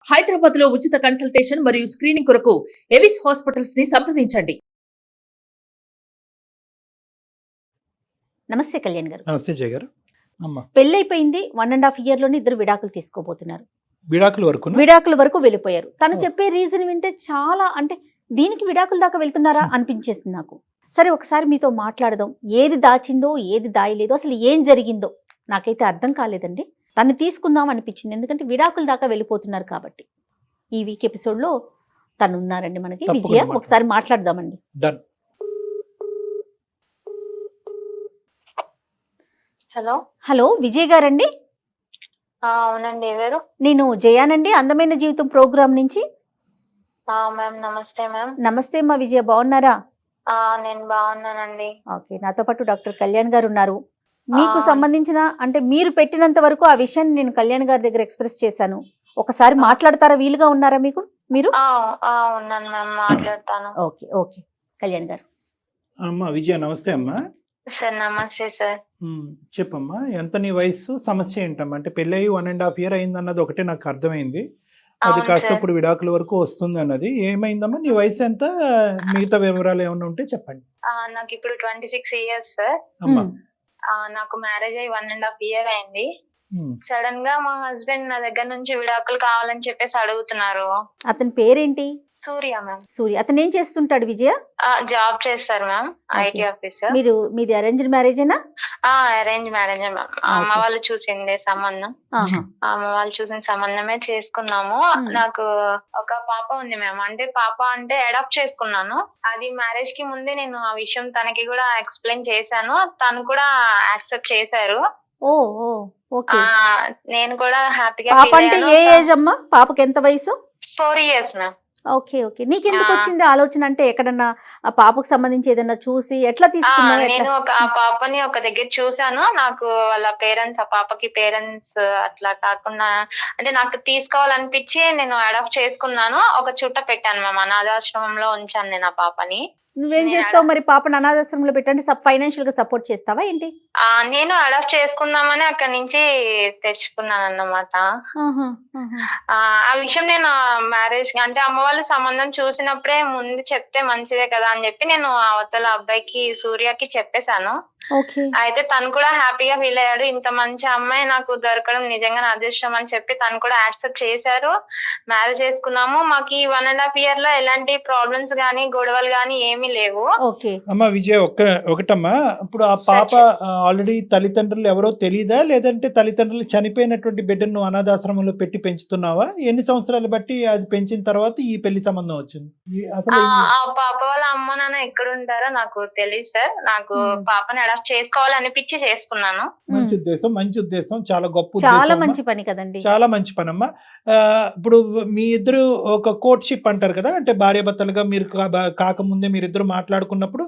హైదరాబాద్ లో ఉచిత కన్సల్టేషన్ మరియు స్క్రీనింగ్ కొరకు ఎవిస్ హాస్పిటల్స్ ని సంప్రదించండి. నమస్తే కళ్యాణ్ గారు. నమస్తే జయ గారు. అమ్మా పెళ్ళైపోయింది 1.5 year లోనే ఇద్దరు విడాకులు తీసుకోబోతున్నారు. విడాకుల వరకు వెళ్ళిపోయారు. తను చెప్పే రీజన్ వింటే చాలా అంటే దీనికి విడాకుల దాకా వెళ్తున్నారా అనిపించేసింది నాకు. సరే ఒకసారి మీతో మాట్లాడదాం. ఏది దాచిందో ఏది దాయలేదో అసలు ఏం జరిగిందో నాకైతే అర్థం కాలేదండి. తను తీసుకుందాం అనిపించింది, ఎందుకంటే విడాకుల దాకా వెళ్ళిపోతున్నారు కాబట్టి. ఈ వీక్ ఎపిసోడ్లో తను ఉన్నారండి మనకి, విజయ. ఒకసారి మాట్లాడదామండి. డన్. హలో హలో విజయ్ గారండి? అవునండి. ఎవరు? నేను జయానండి, అందమైన జీవితం ప్రోగ్రామ్ నుంచి. మ్యామ్ నమస్తే మ్యామ్. నమస్తే అమ్మా. విజయ బాగున్నారా? నేను బాగున్నానండి. ఓకే, నాతో పాటు డాక్టర్ కళ్యాణ్ గారు ఉన్నారు. మీకు సంబంధించిన అంటే మీరు పెట్టినంత వరకు ఆ విషయాన్ని నేను కళ్యాణ్ గారి దగ్గర ఎక్స్ప్రెస్ చేశాను. ఒకసారి మాట్లాడతారా? వీలుగా ఉన్నారా మీకు? మీరు ఉన్నాను మ్యామ్, మాట్లాడతాను. ఓకే ఓకే కళ్యాణ్ గారు. అమ్మా విజయ నమస్తే అమ్మా. సార్ నమస్తే సార్. చెప్పమ్మా, ఎంత నీ వయసు, సమస్య ఏంటమ్మా? అంటే పెళ్ళయి 1.5 year అయింది అన్నది ఒకటే నాకు అర్థమైంది. అది కాస్త ఇప్పుడు విడాకుల వరకు వస్తుంది అన్నది. ఏమైందమ్మా? నీ వయసు ఎంత? మిగతా వివరాలు ఏమైనా ఉంటే చెప్పండి. నాకు ఇప్పుడు 26 years సార్. అమ్మా నాకు మ్యారేజ్ అయ్యి 1.5 year అయింది. సడన్ గా మా హస్బెండ్ నా దగ్గర నుంచి విడాకులు కావాలని చెప్పేసి అడుగుతున్నారు. అతని పేరేంటి? సూర్య మ్యామ్. సూర్య. అతను ఏం చేస్తుంటాడు విజయ? జాబ్ చేస్తారు మ్యామ్, ఐటీ ఆఫీసర్. మీది అరేంజ్డ్ మ్యారేజేనా? Arrange marriage ma'am. అమ్మ వాళ్ళు చూసిందే సంబంధం. అమ్మ వాళ్ళు చూసిన సంబంధమే చేసుకున్నాము. నాకు ఒక పాప ఉంది మ్యామ్. అంటే పాప అంటే అడాప్ట్ చేసుకున్నాను. అది మ్యారేజ్ కి ముందే నేను ఆ విషయం తనకి కూడా ఎక్స్ప్లెయిన్ చేశాను. తను కూడా యాక్సెప్ట్ చేశారు. నేను కూడా హ్యాపీగా. పాప అంటే ఏ ఏజ్ అమ్మా? పాపకి ఎంత వయసు? 4 years మ్యామ్. Okay okay. నీకెందుకు వచ్చింది ఆలోచన? అంటే ఎక్కడన్నా ఆ పాపకు సంబంధించి ఏదన్నా చూసి ఎట్లా తీసుకున్నావు? నేను ఆ పాపని ఒక దగ్గర చూసాను. నాకు వాళ్ళ పేరెంట్స్, ఆ పాపకి పేరెంట్స్ అట్లా కాకుండా అంటే నాకు తీసుకోవాలనిపించి నేను అడాప్ట్ చేసుకున్నాను. ఒక చుట్ట పెట్టాను మ్యామ్, అనాథాశ్రమంలో ఉంచాను నేను ఆ పాపని. నువ్వేం చేస్తావు మరి? పాపను అనాథాశ్రమంలో పెట్టండి, ఫైనాన్షియల్ గా సపోర్ట్ చేస్తావా ఏంటి? నేను అడాప్ట్ చేసుకుందామని అక్కడి నుంచి తెచ్చుకున్నాను అన్నమాట. ఆ విషయం నేను మ్యారేజ్ అంటే అమ్మ వాళ్ళు సంబంధం చూసినప్పుడే ముందు చెప్తే మంచిదే కదా అని చెప్పి నేను అవతల అబ్బాయికి, సూర్యకి చెప్పేశాను. అయితే తను కూడా హ్యాపీగా ఫీల్ అయ్యాడు. ఇంత మంచి అమ్మాయి నాకు దొరకడం నిజంగా నా అదృష్టం అని చెప్పి తను కూడా యాక్సెప్ట్ చేశారు. మ్యారేజ్ చేసుకున్నాము. మాకు ఈ 1.5 year లో ఎలాంటి ప్రాబ్లమ్స్ గానీ గొడవలు గానీ ఏమీ లేవు. అమ్మా విజయ ఒకటమ్మా, ఇప్పుడు ఆ పాప ఆల్రెడీ తల్లిదండ్రులు ఎవరో తెలియదా, లేదంటే తల్లిదండ్రులు చనిపోయినటువంటి బిడ్డను అనాథాశ్రమంలో పెట్టి పెంచుతున్నావా? ఎన్ని సంవత్సరాలు బట్టి అది పెంచిన తర్వాత ఈ పెళ్లి సంబంధం వచ్చింది? ఆ పాప వాళ్ళ అమ్మ నాన్న ఎక్కడ ఉంటారో నాకు తెలియదు సార్. నాకు పాపని అడాప్ట్ చేసుకోవాలనిపించి చేసుకున్నాను. మంచి ఉద్దేశం, చాలా గొప్ప, చాలా మంచి పని కదండి. చాలా మంచి పని అమ్మా. ఇప్పుడు మీ ఇద్దరు ఒక కోర్ట్షిప్ అంటారు కదా, అంటే భార్యాభర్తలుగా మీరు కాకముందే మీరిద్దరు మాట్లాడుకున్నప్పుడు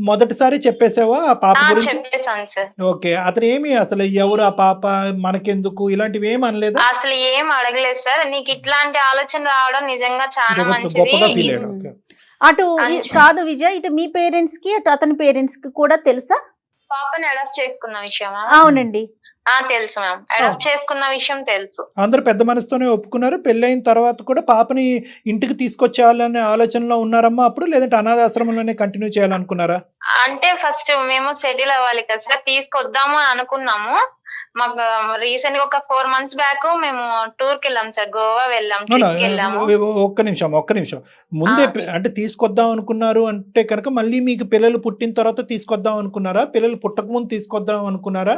మొదటిసారి చెప్పేసావా ఆ పాప గురించి? చెప్పేసాను సార్. ఓకే. అతను ఏమి అసలు ఎవరు ఆ పాప, మనకెందుకు, ఇలాంటివి ఏమి అనలేదు? అసలు ఏం అడగలేదు సార్. నీకు ఇట్లాంటి ఆలోచన రావడం నిజంగా చాలా మంచిది. అటు కాదు విజయ్, ఇటు మీ పేరెంట్స్ కి అటు అతని పేరెంట్స్ కి కూడా తెలుసా పాపని అడాప్ట్ చేసుకున్న విషయమా? అవునండి. తెలుసు మ్యామ్, అడాప్ట్ చేసుకున్న విషయం తెలుసు. అందరూ పెద్ద మనసుతోనే ఒప్పుకున్నారు. పెళ్ళైన తర్వాత కూడా పాపని ఇంటికి తీసుకొచ్చేయాలనే ఆలోచనలో ఉన్నారమ్మా అప్పుడు, లేదంటే అనాథాశ్రమంలోనే కంటిన్యూ చేయాలనుకున్నారా? అంటే ఫస్ట్ మేము సెటిల్ అవ్వాలి కదా సార్, తీసుకొద్దాము అని అనుకున్నాము. మాకు రీసెంట్ గా ఒక 4 months బ్యాక్ మేము టూర్ కి వెళ్ళాం సార్, గోవా వెళ్ళాం. ఒక్క నిమిషం ముందే అంటే తీసుకొద్దాం అనుకున్నారు అంటే కనుక మళ్ళీ మీకు పిల్లలు పుట్టిన తర్వాత తీసుకొద్దాం అనుకున్నారా? పిల్లలు పుట్టక ముందు తీసుకొద్దాం అనుకున్నారా?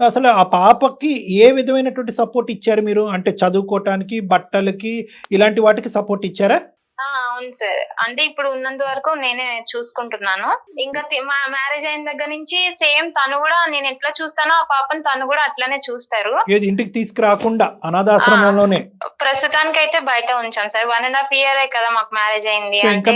అసలు ఆ పాపకి ఏ విధమైనటువంటి సపోర్ట్ ఇచ్చారు మీరు? అంటే చదువుకోవటానికి, బట్టలకి, ఇలాంటి వాటికి సపోర్ట్ ఇచ్చారా? అవును సార్. అంటే ఇప్పుడు ఉన్నంత వరకు నేనే చూసుకుంటున్నాను. ఇంకా మా మ్యారేజ్ అయిన దగ్గర నుంచి సేమ్ తను కూడా నేను ఎట్లా చూస్తానో ఆ పాపను తను కూడా అట్లానే చూస్తారు. ఏది ఇంటికి తీసుకురాకుండా అనాథాశ్రమంలోనే? ప్రస్తుతానికి అయితే బయట ఉంచాం సార్. 1.5 year కదా మాకు మ్యారేజ్ అయింది. అంటే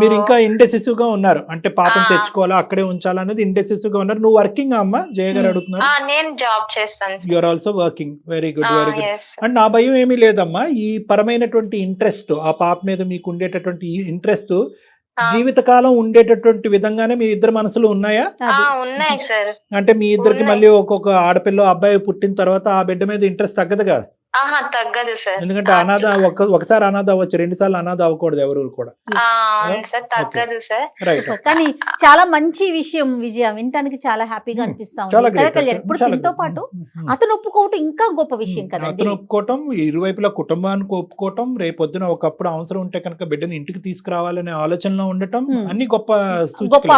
మీరు ఇంకా ఇండెసిసివ్ గా ఉన్నారు, అంటే పాపను తెచ్చుకోవాలా అక్కడే ఉంచాలా అనేది ఇండెసిసివ్ గా ఉన్నారు. నువ్వు వర్కింగ్ అమ్మా? జయ గారు అడుగుతున్నారు. నేను జాబ్ చేస్తాను. You are also working. Very good, very good. And నా భయం ఏమీ లేదమ్మా. ఈ పరమైనటువంటి ఇంట్రెస్ట్, ఆ పాప మీద మీకు ఉండేటటువంటి ఇంట్రెస్ట్ జీవితకాలం ఉండేటటువంటి విధంగానే మీ ఇద్దరు మనసులు ఉన్నాయా? ఉన్నాయి సార్. అంటే మీ ఇద్దరికి మళ్ళీ ఒక్కొక్క ఆడపిల్ల అబ్బాయి పుట్టిన తర్వాత ఆ బిడ్డ మీద ఇంట్రెస్ట్ తగ్గదుగా? ఆహా తగ్గదు సార్. ఎందుకంటే అనాథ ఒకసారి అనాథ అవ్వచ్చు, 2 సార్లు అనాథ అవ్వకూడదు ఎవరు కూడా. అవును సార్, తగ్గదు సార్. రైట్. కానీ చాలా మంచి విషయం విజయ, వినటానికి చాలా హ్యాపీగా అనిపిస్తా చాలా ఉంది కదా great. కళ్యాణ్. ఇప్పుడు చాలా దీంతో great. పాటు అతను ఒప్పుకోవటం ఇంకా గొప్ప విషయం కదండి. అతను ఒప్పుకోవటం, ఇరువైపులా కుటుంబానికి ఒప్పుకోవటం, రేపొద్దున ఒకప్పుడు అవసరం ఉంటే కనుక బిడ్డని ఇంటికి తీసుకురావాలనే ఆలోచనలో ఉండటం, అన్ని గొప్ప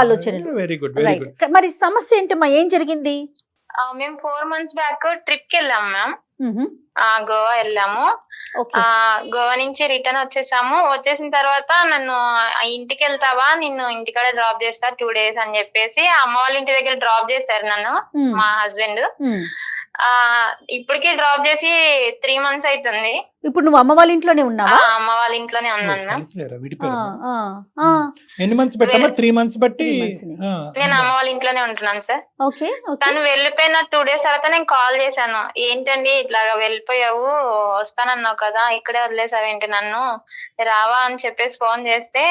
ఆలోచనలు. Very good, very right. Good. మరి సమస్య ఏంటమ్మా, ఏం జరిగింది? మేము 4 months బ్యాక్ ట్రిప్ కి వెళ్ళాం మ్యామ్. మ్హూ. గోవా వెళ్ళాము. ఓకే. గోవా నుంచి రిటర్న్ వచ్చేసాము. వచ్చేసిన తర్వాత నన్ను ఇంటికి వెళ్తావా, నిన్ను ఇంటికాడ డ్రాప్ చేస్తా 2 days అని చెప్పేసి అమ్మ వాళ్ళ ఇంటి దగ్గర డ్రాప్ చేశారు నన్ను మ్. మా హస్బెండ్. మ్. ఇప్పటికి డ్రాప్ చేసి 3 months అవుతుంది. ఇప్పుడు నువ్వు అమ్మ వాళ్ళ ఇంట్లోనే ఉన్నావా? అమ్మ వాళ్ళ ఇంట్లోనే ఉన్నాను మ్యామ్. కలిసిలేరా? ఆ, విడిపోయారా? ఆ, ఆ. ఎన్ని మంత్స్ పెట్టామా? 3 months బట్టి 3 months నుంచి. నేను అమ్మ వాళ్ళ ఇంట్లోనే ఉంటున్నాను సార్. Okay, okay. తను వెళ్ళిపోయిన 2 days తర్వాత నేను కాల్ చేశాను. ఏంటండి ఇట్లాగా వెళ్ళిపోయావు, వస్తానన్నావు కదా, ఇక్కడే వదిలేసావేంటి నన్ను, రావా అని చెప్పేసి ఫోన్ చేస్తే,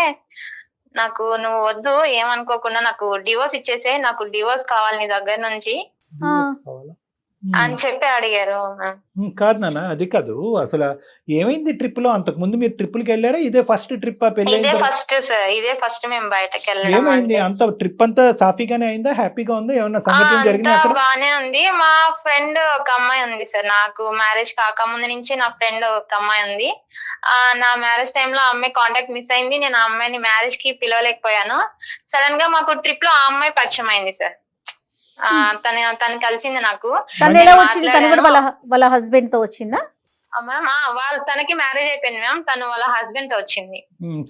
నాకు నువ్వు వద్దు ఏమనుకోకుండా నాకు డివోర్స్ ఇచ్చేసే, నాకు డివోర్స్ కావాలి నీ దగ్గర నుంచి ఆ. కావాలా? అని చెప్పి అడిగారు. కాదు నాన్న, అది కాదు. అసలు ఏమైంది ట్రిప్ లో? అంతకు ముందు మీరు ట్రిప్పులకి వెళ్ళారా? ఇదే ఫస్ట్ ట్రిప్? పెళ్లి ఇదే ఫస్ట్ సార్, ఇదే ఫస్ట్ మేము బయటకు వెళ్ళడం. ఏమైంది? అంత ట్రిప్ అంతా సాఫీగానే అయిందా? హ్యాపీగా ఉందా? ఏమన్నా సంఘటన జరిగినా అంతా అక్కడ? బానే ఉంది. మా ఫ్రెండ్ ఒక అమ్మాయి ఉంది సార్, నాకు మ్యారేజ్ కాకముందు నుంచి నా ఫ్రెండ్ ఒక అమ్మాయి ఉంది. నా మ్యారేజ్ టైంలో ఆ అమ్మాయి కాంటాక్ట్ మిస్ అయింది. నేను ఆ అమ్మాయిని మ్యారేజ్ కి పిలవలేకపోయాను. సడన్ గా మాకు ట్రిప్ లో ఆ అమ్మాయి పరిచయం అయింది సార్. తను కలిసింది నాకు. తను ఎలా వచ్చింది? తను కూడా వాళ్ళ హస్బెండ్ తో వచ్చిందా? మ్యామ్ తనకి మ్యారేజ్ అయిపోయింది మ్యామ్. తను వాళ్ళ హస్బెండ్ తో వచ్చింది.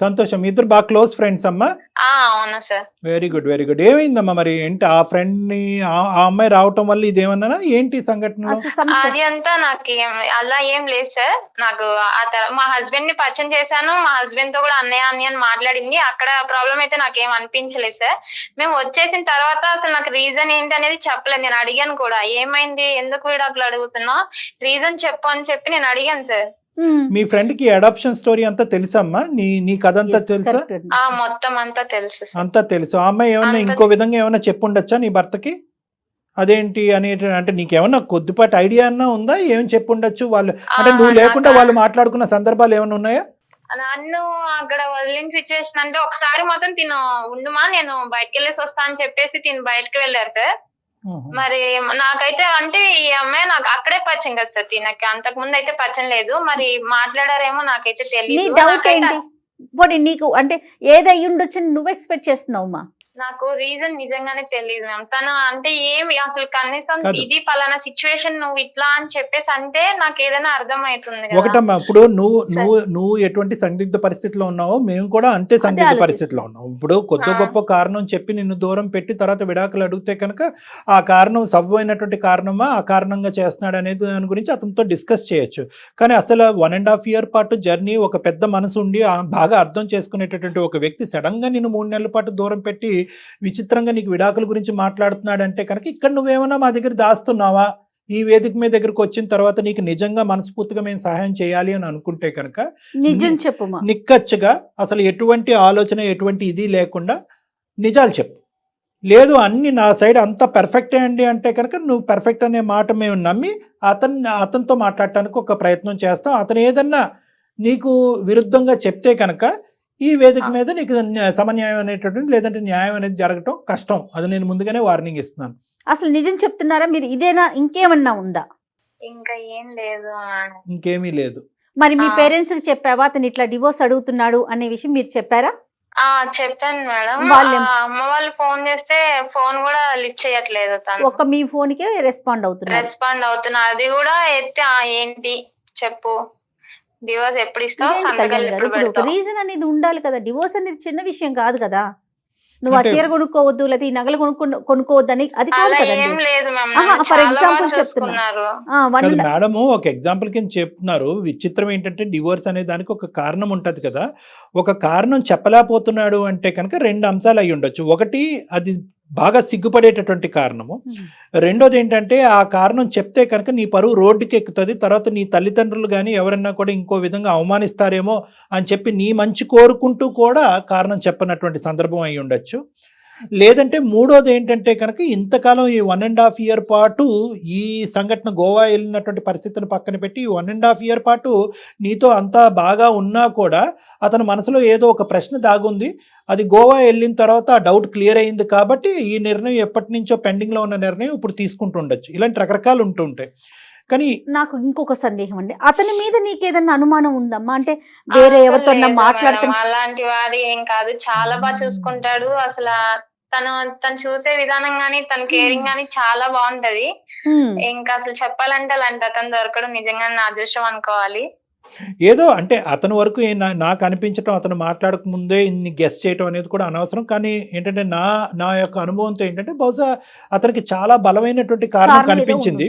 సంతోషం. ఇద్దరు బాగా క్లోజ్ ఫ్రెండ్స్ అమ్మా? అవును sir. Very good, very good. ఏమైందమ్మా మరి? ఏంటి ఆ ఫ్రెండ్ ని ఆ అమ్మాయి రావటం వల్ల ఇదేమన్నా ఏంటి సంఘటన? అసలు సమస్య అది అంతా నాకు అలా ఏం లేదు సార్. నాకు మా హస్బెండ్ ని పరిచయం చేశాను. మా హస్బెండ్ తో కూడా అన్నయ్య అని మాట్లాడింది. అక్కడ ప్రాబ్లం అయితే నాకేం అనిపించలేదు సార్. మేము వచ్చేసిన తర్వాత అసలు నాకు రీజన్ ఏంటి అనేది చెప్పలేదు. నేను అడిగాను కూడా, ఏమైంది, ఎందుకు విడాకులు అడుగుతున్నావు, రీజన్ చెప్పు అని చెప్పి నేను అడిగాను సార్. మీ ఫ్రెండ్ కి అడాప్షన్ స్టోరీ అంతా తెలుసమ్మా? నీ కథ అంతా తెలుసా? మొత్తం అంతా తెలుసు సార్. అంతా తెలుసు. ఆ అమ్మాయి ఏమన్నా ఇంకో విధంగా ఏమన్నా చెప్పుండొచ్చా నీ భర్తకి? అదేంటి అంటే నీకేమన్నా కొద్దిపాటి ఐడియా అన్నా ఉందా? ఏం చెప్పుండొచ్చు వాళ్ళు? అంటే నువ్వు లేకుండా వాళ్ళు మాట్లాడుకున్న సందర్భాలు ఏమైనా ఉన్నాయా? నన్ను అక్కడ వదిలిన సిచ్యువేషన్ అంటే ఒకసారి మాత్రం తిను ఉండుమా, నేను బయటకు వెళ్ళేసి వస్తా అని చెప్పేసి తిను బయటకు వెళ్ళారు సార్. మరి నాకైతే అంటే ఈ అమ్మాయి నాకు అక్కడే పరిచయం కదా సార్. తినకి అంతకు ముందు అయితే పరిచయం లేదు. మరి మాట్లాడారేమో నాకైతే నీ తెలియదు. డౌట్ ఏంటి? పోనీ నీకు అంటే ఏదై ఉండొచ్చు నువ్వు ఎక్స్పెక్ట్ చేస్తున్నావు? నాకు రీజన్ నిజంగానే తెలియదు మ్యామ్. తను అంటే ఏమి అసలు కనీసం కాదు. ఇది పలానా సిచ్యువేషన్ నువ్వు ఇట్లా అని చెప్పేసి అంటే నాకు ఏదైనా అర్థం అవుతుంది కదా. ఒకటమ్మా, ఇప్పుడు నువ్వు ఎటువంటి సందిగ్ధ పరిస్థితిలో ఉన్నావో మేము కూడా అంతే సందిగ్ధ ఆలోచిస్తున్నాం. పరిస్థితిలో ఉన్నాం. ఇప్పుడు కొద్ది గొప్ప కారణం చెప్పి నిన్ను దూరం పెట్టి తర్వాత విడాకులు అడిగితే కనుక ఆ కారణం సబైనటువంటి కారణమా, ఆ కారణంగా చేస్తున్నాడు అనేది దాని గురించి అతనితో డిస్కస్ చేయొచ్చు. కానీ అసలు 1.5 year పాటు జర్నీ, ఒక పెద్ద మనసు ఉండి బాగా అర్థం చేసుకునేటటువంటి ఒక వ్యక్తి సడన్ గా నిన్ను 3 నెలల పాటు దూరం పెట్టి విచిత్రంగా నీకు విడాకుల గురించి మాట్లాడుతున్నాడంటే కనుక ఇక్కడ నువ్వేమన్నా మా దగ్గర దాస్తున్నావా? ఈ వేదిక మీద దగ్గరకు వచ్చిన తర్వాత నీకు నిజంగా మనస్ఫూర్తిగా మేము సహాయం చేయాలి అని అనుకుంటే కనుక నిజం చెప్పుమా. నిక్కచ్చిగా అసలు ఎటువంటి ఆలోచన, ఎటువంటి ఇది లేకుండా నిజాలు చెప్పు. లేదు అన్ని నా సైడ్ అంతా పర్ఫెక్టే అండి అంటే కనుక నువ్వు పర్ఫెక్ట్ అనే మాట మేము నమ్మి అతనితో మాట్లాడటానికి ఒక ప్రయత్నం చేస్తాం. అతను ఏదన్నా నీకు విరుద్ధంగా చెప్తే కనుక ఈ వేదిక మీద నీకు సమన్యాయం అనేటటువంటి లేదంటే న్యాయం అనేది జరగటం కష్టం. అది నేను ముందుగానే వార్నింగ్ ఇస్తున్నాను. అసలు నిజం చెప్తున్నారా మీరు? ఇదేనా, ఇంకేమన్నా ఉందా? ఇంకా ఏం లేదు. ఇంకేమీ లేదు. మరి మీ పేరెంట్స్ కి చెప్పావా అతను ఇట్లా డివోర్స్ అడుగుతున్నాడు అనే విషయం మీరు చెప్పారా? చెప్పాను మేడం. అమ్మ వాళ్ళు ఫోన్ చేస్తే ఫోన్ కూడా లిఫ్ట్ చేయట్లేదు. తను ఒక మీ ఫోన్ కే రెస్పాండ్ అవుతున్నా. అది కూడా ఎత్తి ఏంటి చెప్పు, డివోర్స్ ఎప్పుడు ఇస్తావు, సంతకాలు ఎప్పుడు పెడతావు? రీజన్ అనేది ఉండాలి కదా. డివోర్స్ అనేది చిన్న విషయం కాదు కదా. నువ్వు ఆ చీర కొనుక్కోవద్దు లేదా ఈ నగలు కొనుక్కోవద్దు అని అది కాదు ఏం లేదు మ్యామ్. ఫర్ ఎగ్జాంపుల్ చెప్తున్నారు. మేడం ఒక ఎగ్జాంపుల్ కింద చెప్తున్నారు. విచిత్రం ఏంటంటే డివోర్స్ అనే దానికి ఒక కారణం ఉంటది కదా. ఒక కారణం చెప్పలేకపోతున్నాడు అంటే కనుక 2 అంశాలు అయి ఉండొచ్చు. ఒకటి అది బాగా సిగ్గుపడేటటువంటి కారణము. రెండోది ఏంటంటే ఆ కారణం చెప్తే కనుక నీ పరువు రోడ్డుకి ఎక్కుతుంది. తర్వాత నీ తల్లిదండ్రులు కానీ ఎవరన్నా కూడా ఇంకో విధంగా అవమానిస్తారేమో అని చెప్పి నీ మంచి కోరుకుంటూ కూడా కారణం చెప్పనటువంటి సందర్భం అయి ఉండొచ్చు. లేదంటే మూడోది ఏంటంటే కనుక ఇంతకాలం ఈ 1.5 year పాటు ఈ సంఘటన గోవా వెళ్ళినటువంటి పరిస్థితిని పక్కన పెట్టి 1.5 year పాటు నీతో అంతా బాగా ఉన్నా కూడా అతని మనసులో ఏదో ఒక ప్రశ్న దాగుంది. అది గోవా వెళ్ళిన తర్వాత ఆ డౌట్ క్లియర్ అయింది కాబట్టి ఈ నిర్ణయం ఎప్పటి నుంచో పెండింగ్లో ఉన్న నిర్ణయం ఇప్పుడు తీసుకుంటూ ఉండొచ్చు. ఇలాంటి రకరకాలు ఉంటుంటాయి. కానీ నాకు ఇంకొక సందేహం అండి, అతని మీద నీకేదన్నా అనుమానం ఉందమ్మా? అంటే వేరే ఎవరితో మాట్లాడుతున్నా? అలాంటి వాడు ఏం కాదు, చాలా బాగా చూసుకుంటాడు. అసలు తను చూసే విధానం గానీ తన కేరింగ్ గానీ చాలా బాగుంటది. ఇంకా అసలు చెప్పాలంటే అలాంటి అతను దొరకడం నిజంగా నా అదృష్టం అనుకోవాలి. ఏదో అంటే అతని వరకు నాకు అనిపించటం, అతను మాట్లాడక ముందే ఇన్ని గెస్ చేయటం అనేది కూడా అనవసరం. కానీ ఏంటంటే నా యొక్క అనుభవంతో ఏంటంటే బహుశా అతనికి చాలా బలమైనటువంటి కారణం కనిపించింది.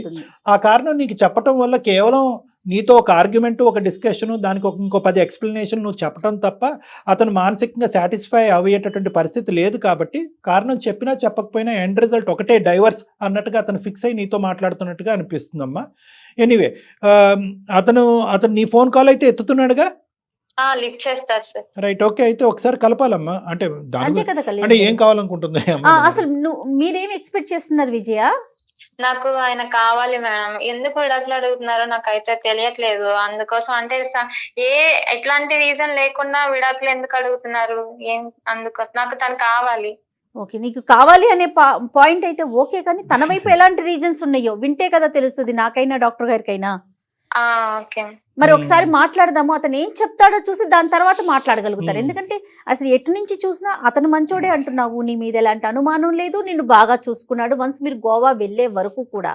ఆ కారణం నీకు చెప్పటం వల్ల కేవలం నీతో ఒక ఆర్గ్యుమెంట్, ఒక డిస్కషన్, దానికి ఇంకో 10 ఎక్స్ప్లెనేషన్ నువ్వు చెప్పడం తప్ప అతను మానసికంగా సాటిస్ఫై అయ్యేటటువంటి పరిస్థితి లేదు. కాబట్టి కారణం చెప్పినా చెప్పకపోయినా ఎండ్ రిజల్ట్ ఒకటే, డైవర్స్ అన్నట్టుగా అతను ఫిక్స్ అయ్యి నీతో మాట్లాడుతున్నట్టుగా అనిపిస్తుందమ్మా. ఎనీవే, అతను నీ ఫోన్ కాల్ అయితే ఎత్తుతున్నాడుగా? లిఫ్ట్ చేస్తారు సార్. Right, okay. అయితే ఒకసారి కలపాలమ్మా. అంటే అంతే కదా అంటే ఏం కావాలనుకుంటుంది అసలు మీరేం ఎక్స్పెక్ట్ చేస్తున్నారు విజయ? నాకు ఆయన కావాలి మేడం. ఎందుకు విడాకులు అడుగుతున్నారో నాకైతే తెలియట్లేదు. అందుకోసం అంటే ఎట్లాంటి రీజన్ లేకుండా విడాకులు ఎందుకు అడుగుతున్నారు? అందుకో నాకు తను కావాలి. ఓకే, నీకు కావాలి అనే పాయింట్ అయితే ఓకే, కానీ తన వైపు ఎలాంటి రీజన్స్ ఉన్నాయో వింటే కదా తెలుస్తుంది నాకైనా డాక్టర్ గారికైనా. ఓకే, మరి ఒకసారి మాట్లాడదాము. అతను ఏం చెప్తాడో చూసి దాని తర్వాత మాట్లాడగలుగుతారు. ఎందుకంటే అసలు ఎటు నుంచి చూసినా అతను మంచోడే అంటున్నావు, నీ మీద ఎలాంటి అనుమానం లేదు, నిన్ను బాగా చూసుకున్నాడు వన్స్ మీరు గోవా వెళ్ళే వరకు కూడా.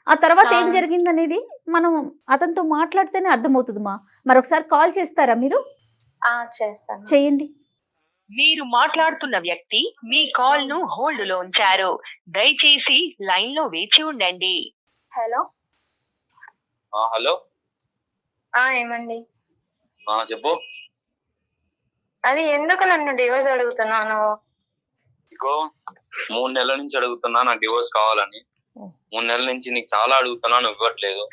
ఆ తర్వాత ఏం జరిగింది అనేది మనం అతనితో మాట్లాడితేనే అర్థమవుతుంది. మరి ఒకసారి కాల్ చేస్తారా మీరు? చేస్తాను. చేయండి. మీరు మాట్లాడుతున్న వ్యక్తి మీ కాల్ ను హోల్డ్ లో ఉంచారు. దయచేసి లైన్ లో వేచి ఉండండి. హలో. హలో, ఏమండి? చెప్పు. అది ఎందుకు నన్ను డివోర్స్ అడుగుతున్నాను? ఇగో 3 నెలల నుంచి అడుగుతున్నా నాకు డివోర్స్ కావాలని. 3 నెలల నుంచి నీకు చాలా అడుగుతున్నా, నువ్వు ఇవ్వట్లేదు.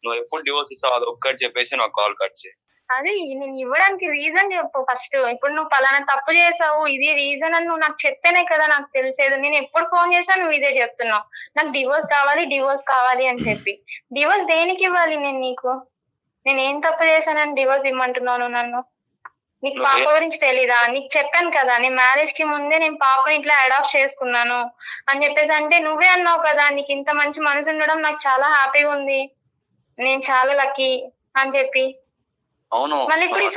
నువ్వు ఎప్పుడు డివోర్స్ ఇస్తావు అది ఒక్కటి చెప్పేసి నాకు కాల్ కట్ చేయి. అది నేను ఇవ్వడానికి రీజన్ చెప్పు ఫస్ట్. ఇప్పుడు నువ్వు పలానా తప్పు చేసావు, ఇది రీజన్ అని నువ్వు నాకు చెప్తేనే కదా నాకు తెలిసేది. నేను ఎప్పుడు ఫోన్ చేసినా నువ్వు ఇదే చెప్తున్నావు, నాకు డివోర్స్ కావాలి అని చెప్పి. డివోర్స్ దేనికి ఇవ్వాలి నేను నీకు? నేను ఏం తప్పు చేశానని డివోర్స్ ఇమ్మంటున్నాను నన్ను? నీకు పాప గురించి తెలీదా? నీకు చెప్పాను కదా, నేను మ్యారేజ్ కి ముందే నేను పాపని ఇట్లా అడాప్ట్ చేసుకున్నాను అని చెప్పేసి. అంటే నువ్వే అన్నావు కదా నీకు ఇంత మంచి మనసు ఉండడం నాకు చాలా హ్యాపీగా ఉంది, నేను చాలా లక్కీ అని చెప్పి. అవును, మళ్ళీ ఇప్పుడు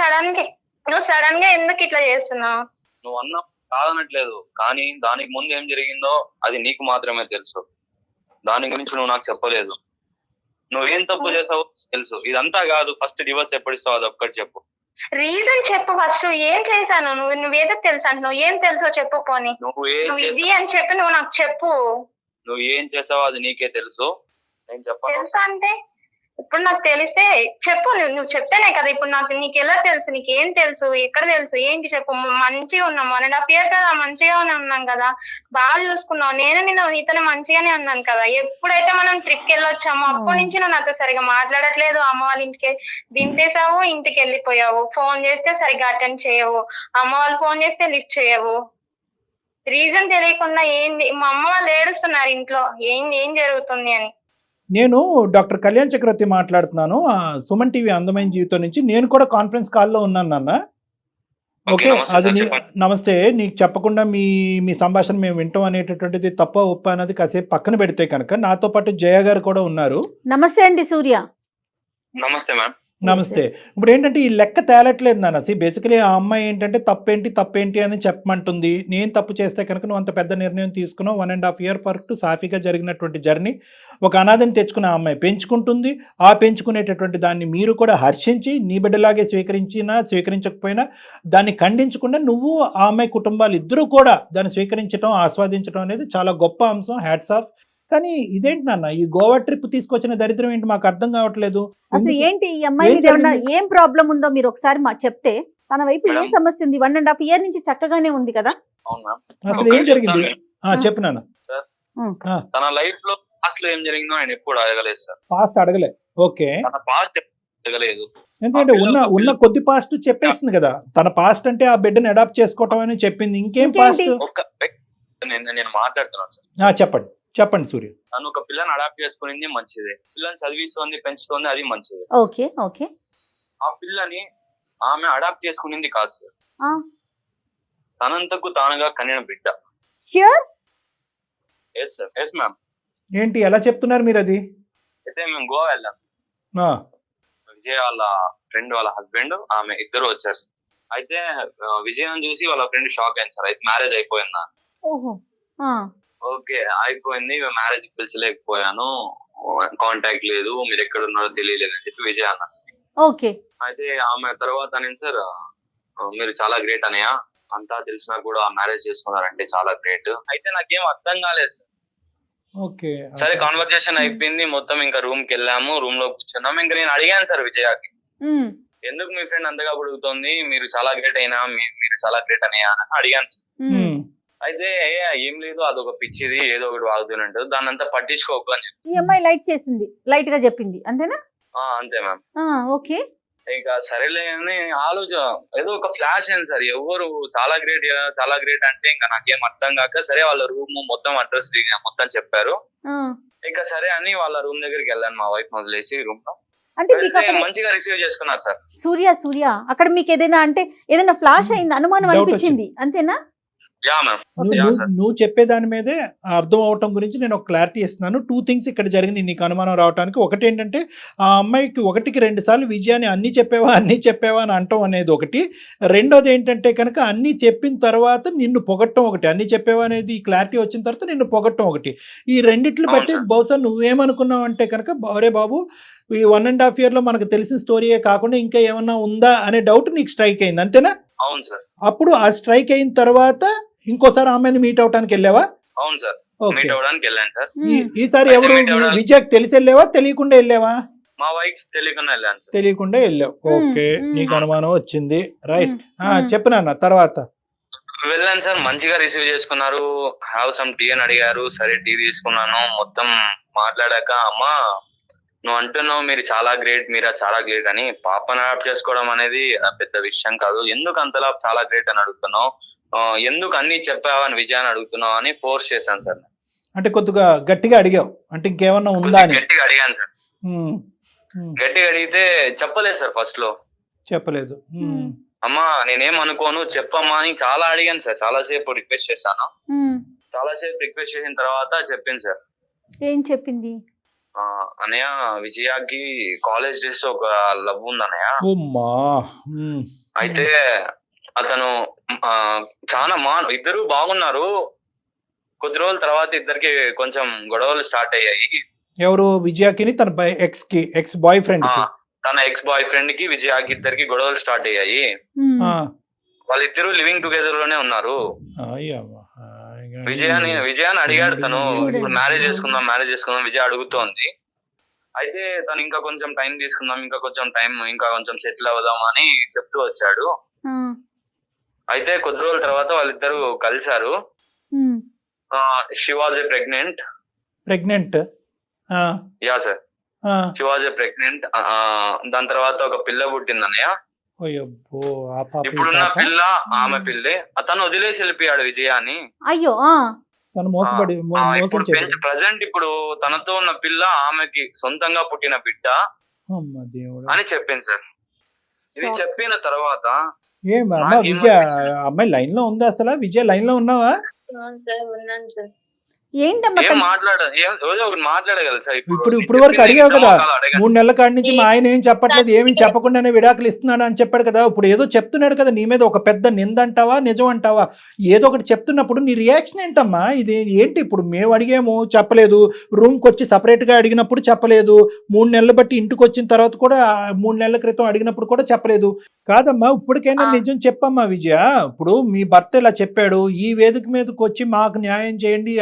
సడన్ గా ఎందుకు ఇట్లా చేస్తున్నావు? నువ్వు అన్నా కాదనట్లేదు, కానీ దానికి ముందు ఏం జరిగిందో అది నీకు మాత్రమే తెలుసు. దాని గురించి నువ్వు నాకు చెప్పలేదు. నువ్వేం తప్పు చేసావో తెలుసు. ఇదంతా కాదు, ఫస్ట్ డివోర్స్ ఎప్పుడు ఇస్తావు అది ఒక్కటి చెప్పు. రీజన్ చెప్పు ఫస్ట్. ఏం చేశాను? నువ్వేదో తెలుసు అంటున్నావు, ఏం తెలుసో చెప్పు. పోనీ నువ్వు ఇది అని చెప్పి నువ్వు నాకు చెప్పు. నువ్వు ఏం చేసావో అది నీకే తెలుసు, నేను చెప్పాను. తెలుసు అంటే ఇప్పుడు నాకు తెలిసే చెప్పు. నువ్వు చెప్తేనే కదా. ఇప్పుడు నీకు ఎలా తెలుసు? నీకేం తెలుసు? ఎక్కడ తెలుసు? ఏంటి చెప్పు. మంచిగా ఉన్నాం 1.5 year కదా, మంచిగానే ఉన్నాం కదా, బాగా చూసుకున్నావు. నేను ఇతను మంచిగానే ఉన్నాను కదా. ఎప్పుడైతే మనం ట్రిప్ కి వెళ్ళొచ్చామో అప్పటి నుంచి నువ్వు నాతో సరిగా మాట్లాడట్లేదు. అమ్మ వాళ్ళ ఇంటికి దింపేసావు, ఇంటికి వెళ్ళిపోయావు. ఫోన్ చేస్తే సరిగా అటెండ్ చేయవు, అమ్మ వాళ్ళు ఫోన్ చేస్తే లిఫ్ట్ చేయవు. రీజన్ తెలియకుండా ఏంది? మా అమ్మ వాళ్ళు ఏడుస్తున్నారు ఇంట్లో, ఏం జరుగుతుంది అని. నేను డాక్టర్ కళ్యాణ్ చక్రవర్తి మాట్లాడుతున్నాను, సుమన్ టీవీ అందమైన జీవితం నుంచి. నేను కూడా కాన్ఫరెన్స్ కాల్లో ఉన్నాను నాన్న. ఓకే, అది నమస్తే. నీకు చెప్పకుండా మీ సంభాషణ మేము వింటాం అనేటటువంటిది తప్ప ఒప్ప అనేది కాసేపు పక్కన పెడితే కనుక నాతో పాటు జయ గారు కూడా ఉన్నారు. నమస్తే అండి సూర్య. నమస్తే మ్యామ్. నమస్తే. ఇప్పుడు ఏంటంటే ఈ లెక్క తేలట్లేదు నాన్న. బేసికలీ ఆ అమ్మాయి ఏంటంటే తప్పేంటి అని చెప్పమంటుంది. నేను తప్పు చేస్తే కనుక నువ్వు అంత పెద్ద నిర్ణయం తీసుకున్నావు. 1.5 year పాటు సాఫీగా జరిగినటువంటి జర్నీ. ఒక అనాథని తెచ్చుకున్న ఆ అమ్మాయి పెంచుకుంటుంది. ఆ పెంచుకునేటటువంటి దాన్ని మీరు కూడా హర్షించి నీ బిడ్డలాగే స్వీకరించకపోయినా దాన్ని ఖండించకుండా నువ్వు ఆ అమ్మాయి కుటుంబాలు ఇద్దరూ కూడా దాన్ని స్వీకరించడం, ఆస్వాదించడం అనేది చాలా గొప్ప అంశం. Hats off. కానీ ఇదేంటి నాన్న, ఈ గోవా ట్రిప్ తీసుకొచ్చిన దరిద్రం ఏంటి మాకు అర్థం కావట్లేదు. అసలు ఏంటి ఈ అమ్మాయి మీద ఏమన్నా ఏం ప్రాబ్లం ఉందో మీరు ఒకసారి చెప్తే. తన వైపు ఏం సమస్య ఉంది? 1.5 year నుంచి చక్కగానే ఉంది కదా. అసలు ఏం జరిగింది చెప్పు నాన్న. తన లైఫ్ లో పాస్ట్ లో ఏం జరిగిందో ఆయన ఎప్పుడు అడగలేదు సార్. పాస్ట్ అడగలే. ఓకే, తన పాస్ట్ అడగలేదు. ఎందుకంటే ఉన్న కొద్ది పాస్ట్ చెప్పేస్తుంది కదా. తన పాస్ట్ అంటే ఆ బిడ్డను అడాప్ట్ చేసుకోవటం అని చెప్పింది. ఇంకేం పాస్ట్? నేను మాట్లాడుతున్నాను సార్. చెప్పండి చెప్పండి సూర్య. తను ఒక పిల్లని అడాప్ట్ చేసుకునింది మంచిదే, పిల్లని చదివిస్తోంది పెంచుతోంది అది మంచిదే. Okay okay. ఆ పిల్లని ఆమె అడాప్ట్ చేసుకునింది కాదు సార్, ఆ. తనంతకు తానుగా కనిన బిడ్డ. Sure? Yes sir, yes ma'am. ఏంటి ఎలా చెప్తున్నారు మీరు అది? అయితే మేము గోవా వెళ్ళాం సార్. ఆ, విజయ్ వాళ్ళ ఫ్రెండ్ వాళ్ళ హస్బెండ్ ఆమె ఇద్దరు వచ్చారు సార్. అయితే విజయం చూసి వాళ్ళ ఫ్రెండ్ షాక్ అయింది సార్. అయితే మ్యారేజ్ అయిపోయిందా? ఓహో. ఆ. ఓకే అయిపోయింది, మ్యారేజ్ పిలిచలేకపోయాను, కాంటాక్ట్ లేదు, మీరు ఎక్కడ ఉన్నారో తెలియలేదు అని చెప్పి విజయ్ అన్నారు. ఓకే. అయితే ఆమె తర్వాత నేను సార్ మీరు చాలా గ్రేట్ అనయ్య, అంతా తెలిసినా కూడా మ్యారేజ్ చేసుకున్నారంటే చాలా గ్రేట్. అయితే నాకేం అర్థం కాలేదు సార్. ఓకే సరే కాన్వర్సేషన్ అయిపోయింది మొత్తం, ఇంకా రూమ్ కి వెళ్ళాము, రూమ్ లో కూర్చున్నాము. ఇంకా నేను అడిగాను సార్ విజయకి, ఉమ్. ఎందుకు మీ ఫ్రెండ్ అంతగా అడుగుతోంది, మీరు చాలా గ్రేట్ అయినా మీరు చాలా గ్రేట్ అనయ్య అని అడిగాను సార్. ఉమ్. అయితే ఏం లేదు, అదొక పిచ్చిది, ఏదో ఒకటి వాగుతున్నట్టు, దాన్ని అంతా పట్టించుకోకు అని చెప్పి. ఈ అమ్మాయి లైట్ చేసింది, లైట్ గా చెప్పింది అంతేనా? అంతే మ్యామ్. ఓకే. ఇంకా సరేలే అని ఆలోచన, ఏదో ఒక ఫ్లాష్ అయింది సార్, ఎవరు చాలా గ్రేట్ అంటే ఇంకా నాకేం అర్థం కాక, సరే వాళ్ళ రూమ్ మొత్తం అడ్రస్ మొత్తం చెప్పారు. ఇంకా సరే అని వాళ్ళ రూమ్ దగ్గరికి వెళ్ళాను, మా వైఫ్ వదిలేసి రూమ్ లో. అంటే మీకు అక్కడ మంచిగా రిసీవ్ చేసుకున్నారు సార్. సూర్య అక్కడ మీకు ఏదైనా ఫ్లాష్ అయింది, అనుమానం Doubt అనిపించింది అంతేనా? Yeah ma'am. నువ్వు చెప్పే దాని మీదే అర్థం అవటం గురించి నేను ఒక క్లారిటీ ఇస్తున్నాను. 2 థింగ్స్ ఇక్కడ జరిగినాయి నీకు అనుమానం రావడానికి. ఒకటి ఏంటంటే ఆ అమ్మాయికి 1కి 2 సార్లు విజయాన్ని అన్ని చెప్పావా అని అంటాం అనేది ఒకటి. రెండోది ఏంటంటే కనుక అన్ని చెప్పిన తర్వాత నిన్ను పొగట్టం ఒకటి, అన్ని చెప్పావా అనేది క్లారిటీ వచ్చిన తర్వాత నిన్ను పొగట్టం ఒకటి. ఈ రెండిట్లు బట్టి బహుశా నువ్వేమనుకున్నావు అంటే కనుక, అరే బాబు ఈ 1.5 year లో మనకు తెలిసిన స్టోరీయే కాకుండా ఇంకా ఏమన్నా ఉందా అనే డౌట్ నీకు స్ట్రైక్ అయింది అంతేనా? అవును సార్. అప్పుడు ఆ స్ట్రైక్ అయిన తర్వాత ఇంకోసారి ఆమెను మీట్ అవడానికి వెళ్ళావా? అవును సార్, ఓకే. మీట్ అవ్వడానికి వెళ్ళాను సార్. ఈసారి ఎవరు విజయ్ తెలిసి వెళ్ళావా తెలియకుండా వెళ్ళావా? మా వైఫ్ తెలియకుండా వెళ్ళాను సార్. తెలియకుండా వెళ్ళావు. ఓకే, నీకు అనుమానం వచ్చింది, రైట్. మ్మ్. చెప్పు నాన్న తర్వాత. వెళ్ళాను సార్, మంచిగా రిసీవ్ చేసుకున్నారు, హ్యావ్ సమ్ టీ అని అడిగారు. సరే టీ తీసుకున్నాను. మొత్తం మాట్లాడాక, అమ్మా నువ్వు అంటున్నావు మీరు చాలా గ్రేట్ అని, పాపను అడాప్ట్ చేసుకోవడం అనేది పెద్ద విషయం కాదు, ఎందుకు అంతలా చాలా గ్రేట్ అని అడుగుతున్నావు, ఎందుకు అన్ని చెప్పావా అని విజయాన్ని అడుగుతున్నావు అని ఫోర్స్ చేశాను సార్. అంటే కొద్దిగా గట్టిగా అడిగావు అంటే ఇంకేమన్నా ఉందా అని? గట్టిగా అడిగాను సార్. మ్మ్. గట్టిగా అడిగితే చెప్పలేదు సార్. ఫస్ట్ లో చెప్పలేదు. అమ్మా నేనేం అనుకోను చెప్పమ్మా అని చాలా అడిగాను సార్, చాలాసేపు రిక్వెస్ట్ చేశాను. చాలాసేపు రిక్వెస్ట్ చేసిన తర్వాత చెప్పింది సార్. ఏం చెప్పింది? అన్నయ్య విజయాకి కాలేజ్ డేస్ ఒక లవ్ ఉంది అన్నయ్య. అయితే అతను చాలా ఇద్దరు బాగున్నారు, కొద్ది రోజుల తర్వాత ఇద్దరికి కొంచెం గొడవలు స్టార్ట్ అయ్యాయి. ఎవరు? విజయాకి తన ఎక్స్ బాయ్ ఫ్రెండ్ తన ఎక్స్ బాయ్ ఫ్రెండ్ కి విజయాకి ఇద్దరికి గొడవలు స్టార్ట్ అయ్యాయి. వాళ్ళిద్దరు లివింగ్ టుగెదర్ లోనే ఉన్నారు. విజయాన్ని అడిగాడు తను, ఇప్పుడు మ్యారేజ్ చేసుకుందాం విజయ్ అడుగుతోంది. అయితే తను ఇంకా కొంచెం టైం తీసుకుందాం, ఇంకా కొంచెం సెటిల్ అవుదాం అని చెప్తూ వచ్చాడు. అయితే కొద్ది రోజుల తర్వాత వాళ్ళిద్దరు కలిశారు. She was a pregnant. Yeah sir, she was a pregnant. దాని తర్వాత ఒక పిల్ల పుట్టింది అన్నయ్య. ఇప్పుడున్న పిల్ల ఆమె పిల్లే. అతను వదిలేసి వెళ్ళిపోయాడు విజయాన్ని. అయ్యో. ఇప్పుడు ప్రజెంట్ ఇప్పుడు తనతో ఉన్న పిల్ల ఆమెకి సొంతంగా పుట్టిన బిడ్డ అని చెప్పింది సార్. ఇది చెప్పిన తర్వాత విజయ అమ్మాయి లైన్ లో ఉందా? అసలు విజయ లైన్ లో ఉన్నావా? మాట్లాడగలరు సార్. ఇప్పుడు వరకు అడిగావు కదా, 3 నెలల కాడి నుంచి మా ఆయన ఏం చెప్పట్లేదు, ఏమి చెప్పకుండానే విడాకులు ఇస్తున్నాడు అని చెప్పాడు కదా. ఇప్పుడు ఏదో చెప్తున్నాడు కదా, నీ మీద ఒక పెద్ద నింద అంటావా నిజం అంటావా? ఏదో ఒకటి చెప్తున్నప్పుడు నీ రియాక్షన్ ఏంటమ్మా? ఇది ఏంటి? ఇప్పుడు మేము అడిగాము చెప్పలేదు, రూమ్కి వచ్చి సపరేట్ గా అడిగినప్పుడు చెప్పలేదు, 3 నెలలు బట్టి ఇంటికి వచ్చిన తర్వాత కూడా 3 నెలల క్రితం అడిగినప్పుడు కూడా చెప్పలేదు. కాదమ్మా, ఇప్పటికైనా నిజం చెప్పమ్మా విజయ. ఇప్పుడు మీ భర్త ఇలా చెప్పాడు, ఈ వేదిక మీదకి వచ్చి మాకు న్యాయం చేయండి,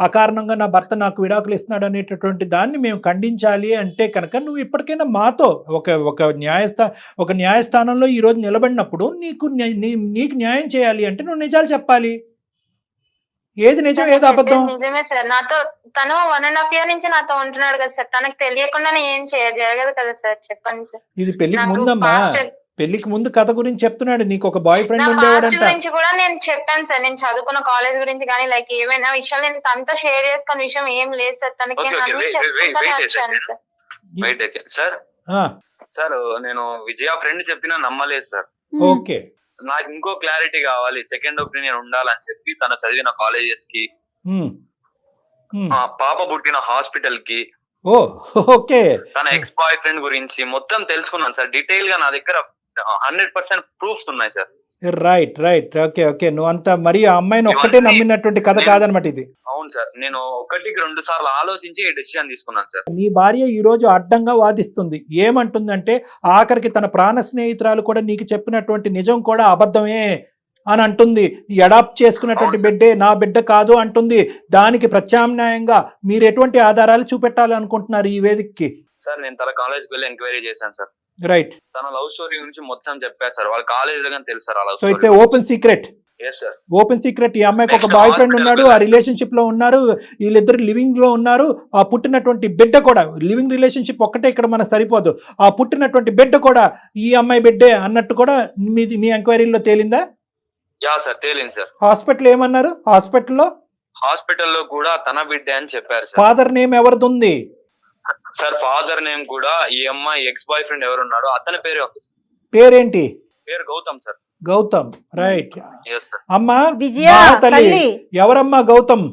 అకారణంగా నా భర్త నాకు విడాకులు ఇస్తున్నాడు అనేటటువంటి దాన్ని మేము ఖండించాలి అంటే కనుక నువ్వు ఇప్పటికైనా మాతో ఒక న్యాయస్థానంలో ఈ రోజు నిలబడినప్పుడు నీకు న్యాయం చేయాలి అంటే నువ్వు నిజాలు చెప్పాలి. ఏది నిజం ఏది అబద్ధం? నిజమే సార్, నాతో తను 1.5 year నుంచి నాతో ఉంటున్నాడు కదా సార్, తనకు తెలియకుండా ఏం జరగదు కదా సార్, చెప్పండి సార్. ఇది పెళ్లికి ముందమ్మా, పెళ్లికి ముందు కథ గురించి చెప్తున్నాడు, నీకు ఒక బాయ్ నా ఫ్రెండ్ పాస్ట్ ఉండేవాడంట. గురించి కూడా నేను చెప్పాను సార్. నేను చదువుకున్న కాలేజ్ గురించి కానీ లైక్ ఏమైనా విషయాలు నేను తనతో షేర్ చేసుకున్న విషయం ఏం లేదు సార్. తనకి Okay, నేను okay, అన్ని wait, చెప్పుకుంటానే wait a వచ్చాను second. సార్. బయట సార్ ఆ, సార్ నేను విజయ ఫ్రెండ్ చెప్పినా నమ్మలేదు సార్. ఓకే. నాకు ఇంకో క్లారిటీ కావాలి, సెకండ్ ఒపీనియన్ ఉండాలని చెప్పి తను చదివిన కాలేజెస్ కి, ఉమ్, ఉమ్. ఆ పాప పుట్టిన హాస్పిటల్ కి, ఓ ఓకే. తన ఎక్స్ బాయ్ ఫ్రెండ్ గురించి మొత్తం తెలుసుకున్నాను సార్. డీటెయిల్ గా నా దగ్గర 100% ప్రూఫ్స్ ఉన్నాయి sir. Right right, okay okay. నువ్వు అంతా మరి ఆ అమ్మాయిని ఒక్కటే ఇవన్నీ నమ్మినటువంటి కథ కాదనమాట ఇది. అవును సార్, నేను 1-2 సార్లు ఆలోచించి ఈ డెసిషన్ తీసుకున్నాను సార్. నీ భార్య ఈ రోజు అడ్డంగా వాదిస్తుంది. ఏమంటుందంటే ఆఖరికి తన ప్రాణ స్నేహితురాలు కూడా నీకు చెప్పినటువంటి నిజం కూడా అబద్ధమే అని అంటుంది. అడాప్ట్ చేసుకున్నటువంటి అవును సార్. బిడ్డే నా బిడ్డ కాదు అంటుంది. దానికి ప్రత్యామ్నాయంగా మీరు ఎటువంటి ఆధారాలు చూపెట్టాలనుకుంటున్నారు ఈ వేదికకి? సార్ నేను తన కాలేజ్కి వెళ్ళి ఎంక్వైరీ చేశాను సార్. రైట్. తన లవ్ స్టోరీ గురించి మొత్తం చెప్పారు సార్. వాళ్ళ కాలేజ్ లో కానీ తెలుసు సార్ ఆ love so it's story. Open secret. Yes sir. Open secret. ఈ అమ్మాయికి ఒక Next బాయ్ ఫ్రెండ్ hospital ఉన్నాడు, ఆ వెళ్ళాలి. రిలేషన్షిప్ లో ఉన్నారు, వీళ్ళిద్దరు లివింగ్ లో ఉన్నారు. ఆ పుట్టినటువంటి బిడ్డ కూడా, లివింగ్ రిలేషన్షిప్ ఒక్కటే ఇక్కడ మనకు సరిపోదు, ఆ పుట్టినటువంటి బిడ్డ కూడా ఈ అమ్మాయి బిడ్డే అన్నట్టు కూడా మీ ఎంక్వైరీలో తేలిందా? యా సార్, తేలింది సార్. హాస్పిటల్ ఏమన్నారు? హాస్పిటల్లో కూడా తన బిడ్డే అని చెప్పారు సార్. ఫాదర్ నేమ్ ఎవరిది ఉంది? సార్ ఫాదర్ నేమ్ కూడా ఈ అమ్మాయి ఎక్స్ బాయ్ ఫ్రెండ్ ఎవరున్నాడో అతని పేరే ఉంది సార్. పేరేంటి? పేరు Gautam sir. Gautam. Right. Yes sir. అమ్మా విజయ మా తల్లి, తల్లి ఎవరమ్మా గౌతమ్?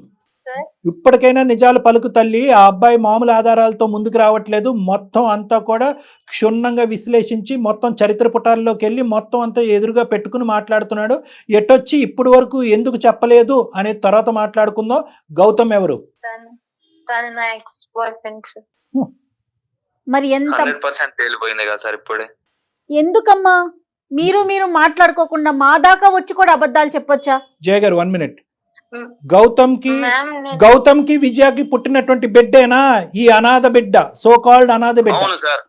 సార్. ఇప్పటికైనా నిజాలు పలుకు తల్లి. ఆ అబ్బాయి మామూలు ఆధారాలతో ముందుకు రావట్లేదు. మొత్తం అంతా కూడా క్షుణ్ణంగా విశ్లేషించి మొత్తం చరిత్ర పుటాల్లోకి వెళ్ళి మొత్తం అంతా ఎదురుగా పెట్టుకుని మాట్లాడుతున్నాడు. ఎటొచ్చి ఇప్పుడు వరకు ఎందుకు చెప్పలేదు అనే తర్వాత మాట్లాడుకుందాం. గౌతమ్ ఎవరు? తను నా ఎక్స్ బాయ్ ఫ్రెండ్ సార్. మరి ఎంత 100% తేలిపోయింది కదా సార్ ఇప్పుడే. ఎందుకమ్మా మీరు మాట్లాడుకోకుండా మా దాకా వచ్చి కూడా అబద్ధాలు చెప్పొచ్చా? జయ గారు 1 minute. మ్మ్. గౌతమ్ కి విజయకి పుట్టినటువంటి బిడ్డేనా ఈ అనాథ బిడ్డ, సో కాల్డ్ అనాథ బిడ్డ? అవును సార్.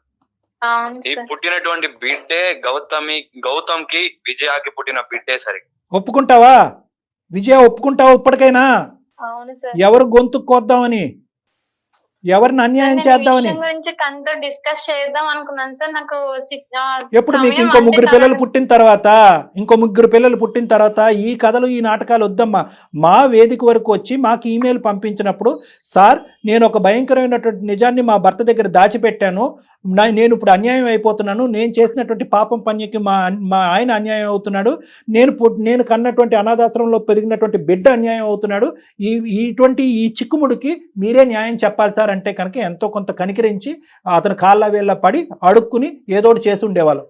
అవును ఈ సార్. పుట్టినటువంటి బిడ్డే గౌతమ్ కి విజయాకి పుట్టిన బిడ్డే సరే. ఒప్పుకుంటావా విజయ? ఒప్పుకుంటావా ఇప్పటికైనా? అవును సార్. ఎవరు గొంతు కోద్దామని, ఎవరిని అన్యాయం నేను ఈ చేద్దామని? విషయం గురించి తనతో డిస్కస్ చేద్దాం అనుకున్నాను సార్. నాకు ఎప్పుడు మీకు సమయం ఇంకో అంటే ముగ్గురు తన- పిల్లలు పుట్టిన తర్వాత ఈ కథలు ఈ నాటకాలు వద్దమ్మా. మా వేదిక వరకు వచ్చి మాకు ఈమెయిల్ పంపించినప్పుడు, సార్ నేను ఒక భయంకరమైనటువంటి నిజాన్ని మా భర్త దగ్గర దాచిపెట్టాను, నేను ఇప్పుడు అన్యాయం అయిపోతున్నాను, నేను చేసినటువంటి పాపం పనికి మా ఆయన అన్యాయం అవుతున్నాడు, నేను కన్నటువంటి అనాథాశ్రమంలో పెరిగినటువంటి బిడ్డ అన్యాయం అవుతున్నాడు, ఇటువంటి ఈ చిక్కుముడికి మీరే న్యాయం చెప్పాలి సార్ అంటే కనుక ఎంతో కొంత కనికరించి అతను కాళ్ళ వేళ్ళ పడి అడుక్కుని ఏదోటి చేసి ఉండేవాళ్ళు.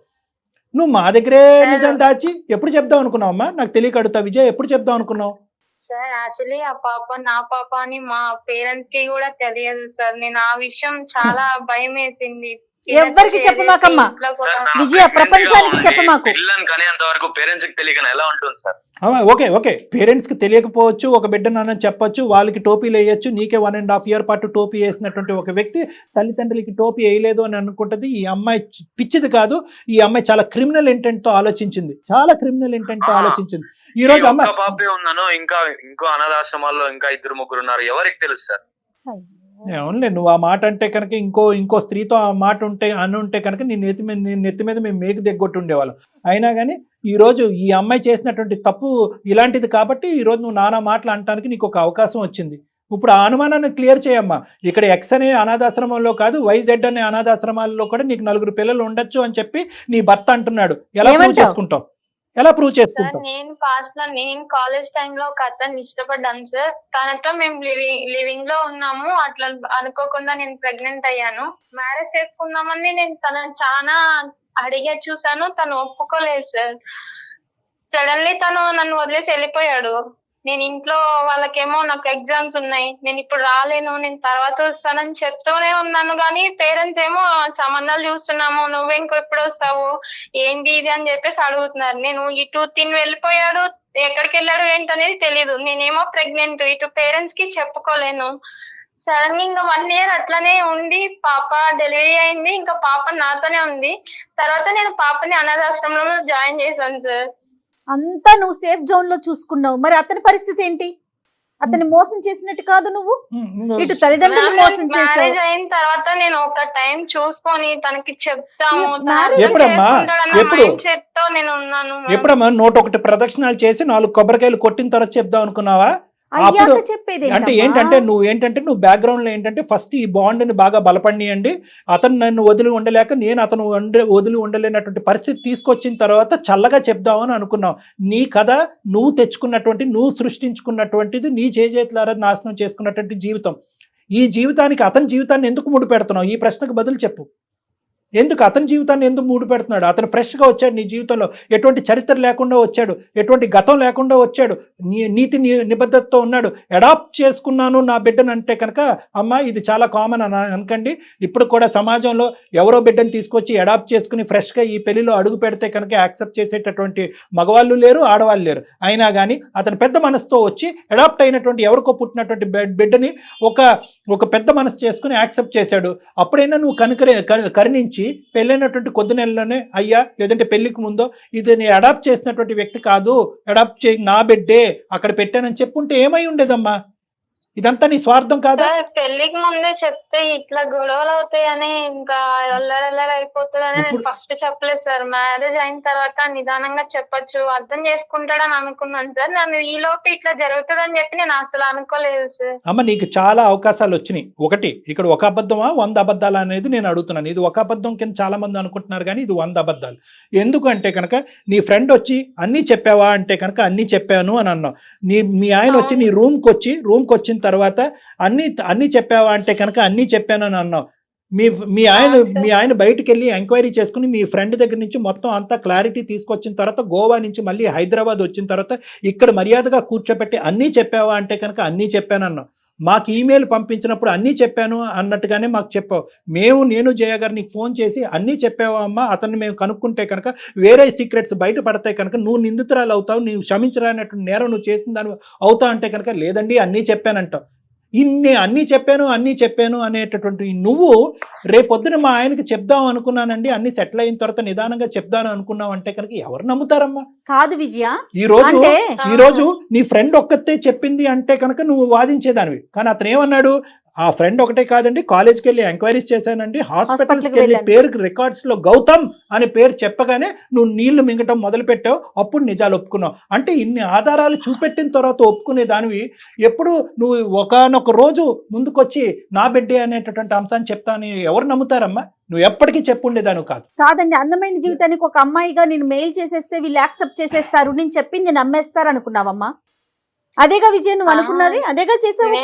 నువ్వు మా దగ్గరే నిజం దాచి ఎప్పుడు చెప్దాం అనుకున్నావమ్మా? నాకు తెలియక అడుగుతా విజయ్, ఎప్పుడు చెప్దాం అనుకున్నావు? సార్ యాక్చువల్లీ ఆ పాప నా పాప అని మా పేరెంట్స్ కి కూడా తెలియదు సార్. నేను ఆ విషయం చాలా భయం వేసింది. ఎవ్వరికి చెప్పమాకమ్మా. ఇంట్లో కూడా విజయ, ప్రపంచానికి చెప్పమాకు. పిల్లలని కనేంత వరకు పేరెంట్స్ కి తెలియక ఎలా ఉంటుంది సార్? ఓకే పేరెంట్స్కి తెలియకపోవచ్చు, ఒక బిడ్డనని చెప్పొచ్చు, వాళ్ళకి టోపీలు వేయచ్చు. నీకే 1.5 year పాటు టోపీ వేసినటువంటి ఒక వ్యక్తి తల్లిదండ్రులకి టోపీ వేయలేదు అని అనుకుంటుంది. ఈ అమ్మాయి పిచ్చిది కాదు, ఈ అమ్మాయి చాలా క్రిమినల్ ఇంటెంట్ తో ఆలోచించింది, ఈ రోజు అమ్మాయి పాపే ఉన్నాను, ఇంకో అనాథాశ్రమాల్లో ఇంకా 2-3 ఉన్నారు, ఎవరికి తెలుసు సార్? అవునులే, నువ్వు ఆ మాట అంటే కనుక ఇంకో స్త్రీతో ఆ మాట ఉంటే కనుక నీ నెత్తి మీద మేము మేకు దిగ్గొట్టు ఉండేవాళ్ళం. అయినా కానీ ఈ రోజు ఈ అమ్మాయి చేసినటువంటి తప్పు ఇలాంటిది కాబట్టి ఈ రోజు నువ్వు నానా మాటలు అనటానికి నీకు ఒక అవకాశం వచ్చింది. ఇప్పుడు ఆ అనుమానాన్ని క్లియర్ చేయమ్మా. ఇక్కడ ఎక్స్ అనే అనాథాశ్రమంలో కాదు, వైజెడ్ అనే అనాథాశ్రమాల్లో కూడా నీకు 4 పిల్లలు ఉండొచ్చు అని చెప్పి నీ భర్త అంటున్నాడు. ఎలా ప్రూవ్ చేసుకుంటావు? నేను పాస్ట్ లో నేను కాలేజ్ టైంలో ఒక అతన్ని ఇష్టపడ్డాను సార్. తనతో మేము లివింగ్ లో ఉన్నాము. అట్లా అనుకోకుండా నేను ప్రెగ్నెంట్ అయ్యాను. మ్యారేజ్ చేసుకుందామని నేను తనని చాలా అడిగే చూసాను, తను ఒప్పుకోలేదు సార్. సడన్లీ తను నన్ను వదిలేసి వెళ్ళిపోయాడు. నేను ఇంట్లో వాళ్ళకేమో నాకు ఎగ్జామ్స్ ఉన్నాయి, నేను ఇప్పుడు రాలేను, నేను తర్వాత వస్తానని చెప్తూనే ఉన్నాను. కానీ పేరెంట్స్ ఏమో సంబంధాలు చూస్తున్నాము, నువ్వు ఇంకో ఎప్పుడు వస్తావు, ఏంటి ఇది అని చెప్పేసి అడుగుతున్నారు. నేను ఇటు తిని వెళ్ళిపోయాడు, ఎక్కడికి వెళ్ళాడు ఏంటనేది తెలీదు. నేనేమో ప్రెగ్నెంట్, ఇటు పేరెంట్స్ కి చెప్పుకోలేను. సడన్ గా ఇంకా 1 year అట్లానే ఉండి పాప డెలివరీ అయింది. ఇంకా పాప నాతోనే ఉంది. తర్వాత నేను పాపని అనాథాశ్రమంలో జాయిన్ చేశాను సార్. అంతా నువ్వు సేఫ్ జోన్ లో చూసుకున్నావు, మరి అతని పరిస్థితి ఏంటి? అతన్ని మోసం చేసినట్టు కాదు నువ్వు, ఇటు తల్లిదండ్రులు మోసం చేసావు. మ్యారేజ్ అయిన తర్వాత నేను ఒక టైం చూసుకొని తనకి చెప్తాము ఎప్పుడమ్మా? ఎప్పుడు? సెట్ తో నేను ఉన్నాను. ఎప్పుడమ్మా 101 ప్రదక్షిణాలు చేసి 4 కొబ్బరికాయలు కొట్టిన తర్వాత చెప్దాం అనుకున్నావా? అయ్యాక చెప్పేది అంటే ఏంటంటే నువ్వు బ్యాక్గ్రౌండ్ లో ఏంటంటే ఫస్ట్ ఈ బాండ్ ని బాగా బలపడియండి, అతను నన్ను వదిలి ఉండలేక నేను అతను వదిలి ఉండలేనటువంటి పరిస్థితి తీసుకొచ్చిన తర్వాత చల్లగా చెప్దామని అనుకున్నావు. నీ కథ నువ్వు తెచ్చుకున్నటువంటి, నువ్వు సృష్టించుకున్నటువంటిది, నీ చేతులారా నాశనం చేసుకున్నటువంటి జీవితం. ఈ జీవితానికి అతని జీవితాన్ని ఎందుకు ముడి పెడుతున్నావు? ఈ ప్రశ్నకు బదులు చెప్పు. ఎందుకు అతని జీవితాన్ని ఎందుకు మూడు పెడుతున్నాడు? అతను ఫ్రెష్గా వచ్చాడు, నీ జీవితంలో ఎటువంటి చరిత్ర లేకుండా వచ్చాడు, ఎటువంటి గతం లేకుండా వచ్చాడు, నీతి నిబద్ధతతో ఉన్నాడు. అడాప్ట్ చేసుకున్నాను నా బిడ్డను అంటే కనుక అమ్మ ఇది చాలా కామన్ అని అనకండి. ఇప్పుడు కూడా సమాజంలో ఎవరో బిడ్డను తీసుకొచ్చి అడాప్ట్ చేసుకుని ఫ్రెష్గా ఈ పెళ్లిలో అడుగు పెడితే కనుక యాక్సెప్ట్ చేసేటటువంటి మగవాళ్ళు లేరు, ఆడవాళ్ళు లేరు. అయినా కానీ అతను పెద్ద మనసుతో వచ్చి అడాప్ట్ అయినటువంటి ఎవరికో పుట్టినటువంటి బిడ్డని ఒక పెద్ద మనసు చేసుకుని యాక్సెప్ట్ చేశాడు. అప్పుడైనా నువ్వు కరుణించి పెళ్ళైనటువంటి కొద్ది నెలలోనే అయ్యా, లేదంటే పెళ్లికి ముందో ఇది నేను అడాప్ట్ చేసినటువంటి వ్యక్తి కాదు, అడాప్ట్ చేయి నా బిడ్డే అక్కడ పెట్టానని చెప్పుంటే ఏమై ఉండేదమ్మా? ఇదంతా నీ స్వార్థం కాదా? పెళ్లికి ముందే చెప్తే ఇట్లా గొడవలు అవుతాయని ఇంకా అల్లరల్లరి అయిపోతుందని నేను ఫస్ట్ చెప్పలేదు సార్. మ్యారేజ్ అయిన తర్వాత నిదానంగా చెప్పొచ్చు, అర్థం చేసుకుంటాడని అనుకున్నాను సార్. నన్ను ఈ లోపు ఇట్లా జరుగుతుందని చెప్పి నేను అసలు అనుకోలేదు సార్. అమ్మ నీకు చాలా అవకాశాలు వచ్చినాయి. ఒకటి ఇక్కడ ఒక అబద్ధమా 100 అబద్ధాలు అనేది నేను అడుగుతున్నాను. ఇది ఒక అబద్ధం కింద చాలా మంది అనుకుంటున్నారు, కానీ ఇది 100 అబద్ధాలు. ఎందుకంటే కనుక నీ ఫ్రెండ్ వచ్చి అన్నీ చెప్పావా అంటే కనుక అన్నీ చెప్పాను అని అన్నావు. మీ ఆయన వచ్చి నీ రూమ్కి వచ్చిన తర్వాత అన్ని చెప్పావా అంటే కనుక అన్ని చెప్పాను అని అన్నావు. మీ ఆయన బయటికి వెళ్ళి ఎంక్వైరీ చేసుకుని మీ ఫ్రెండ్ దగ్గర నుంచి మొత్తం అంతా క్లారిటీ తీసుకొచ్చిన తర్వాత గోవా నుంచి మళ్ళీ హైదరాబాద్ వచ్చిన తర్వాత ఇక్కడ మర్యాదగా కూర్చోబెట్టి అన్నీ చెప్పావా అంటే కనుక అన్నీ చెప్పాను అన్నావు. మాకు ఈమెయిల్ పంపించినప్పుడు అన్నీ చెప్పాను అన్నట్టుగానే మాకు చెప్పావు. నేను జయ గారు నీకు ఫోన్ చేసి అన్నీ చెప్పావా అమ్మా, అతన్ని మేము కనుక్కుంటే కనుక వేరే సీక్రెట్స్ బయట పడతాయి కనుక నువ్వు నిందితురాలు అవుతావు, నువ్వు క్షమించరానటువంటి నేరం నువ్వు చేసిన దాని అవుతావు అంటే కనుక లేదండి అన్నీ చెప్పానంటావు. అన్నీ చెప్పాను అనేటటువంటి నువ్వు రేపొద్దున మా ఆయనకి చెప్దాం అనుకున్నానండి, అన్ని సెటిల్ అయిన తర్వాత నిదానంగా చెప్దాను అనుకున్నావు అంటే కనుక ఎవరు నమ్ముతారమ్మా? కాదు విజయ, ఈ రోజు నీ ఫ్రెండ్ ఒక్కతే చెప్పింది అంటే కనుక నువ్వు వాదించేదానివి. కానీ అతను ఏమన్నాడు? ఆ ఫ్రెండ్ ఒకటే కాదండి, కాలేజ్కి వెళ్ళి ఎంక్వైరీస్ చేశానండి, హాస్పిటల్స్కి వెళ్ళి పేరుకి రికార్డ్స్ లో గౌతమ్ అనే పేరు చెప్పగానే నువ్వు నీళ్లు మింగటం మొదలు పెట్టావు. అప్పుడు నిజాలు ఒప్పుకున్నావు. అంటే ఇన్ని ఆధారాలు చూపెట్టిన తర్వాత ఒప్పుకునే దానివి ఎప్పుడు నువ్వు ఒకనొక రోజు ముందుకొచ్చి నా బిడ్డే అనేటటువంటి అంశాన్ని చెప్తాను ఎవరు నమ్ముతారమ్మా? నువ్వు ఎప్పటికీ చెప్పుండేదాను కాదండి. అందమైన జీవితానికి ఒక అమ్మాయిగా నేను మెయిల్ చేసేస్తే వీళ్ళు యాక్సెప్ట్ చేసేస్తారు, నేను చెప్పింది నమ్మేస్తారు అనుకున్నావమ్మా? అదేగా విజయ్ నువ్వు అనుకున్నది, అదేగా చేసావు.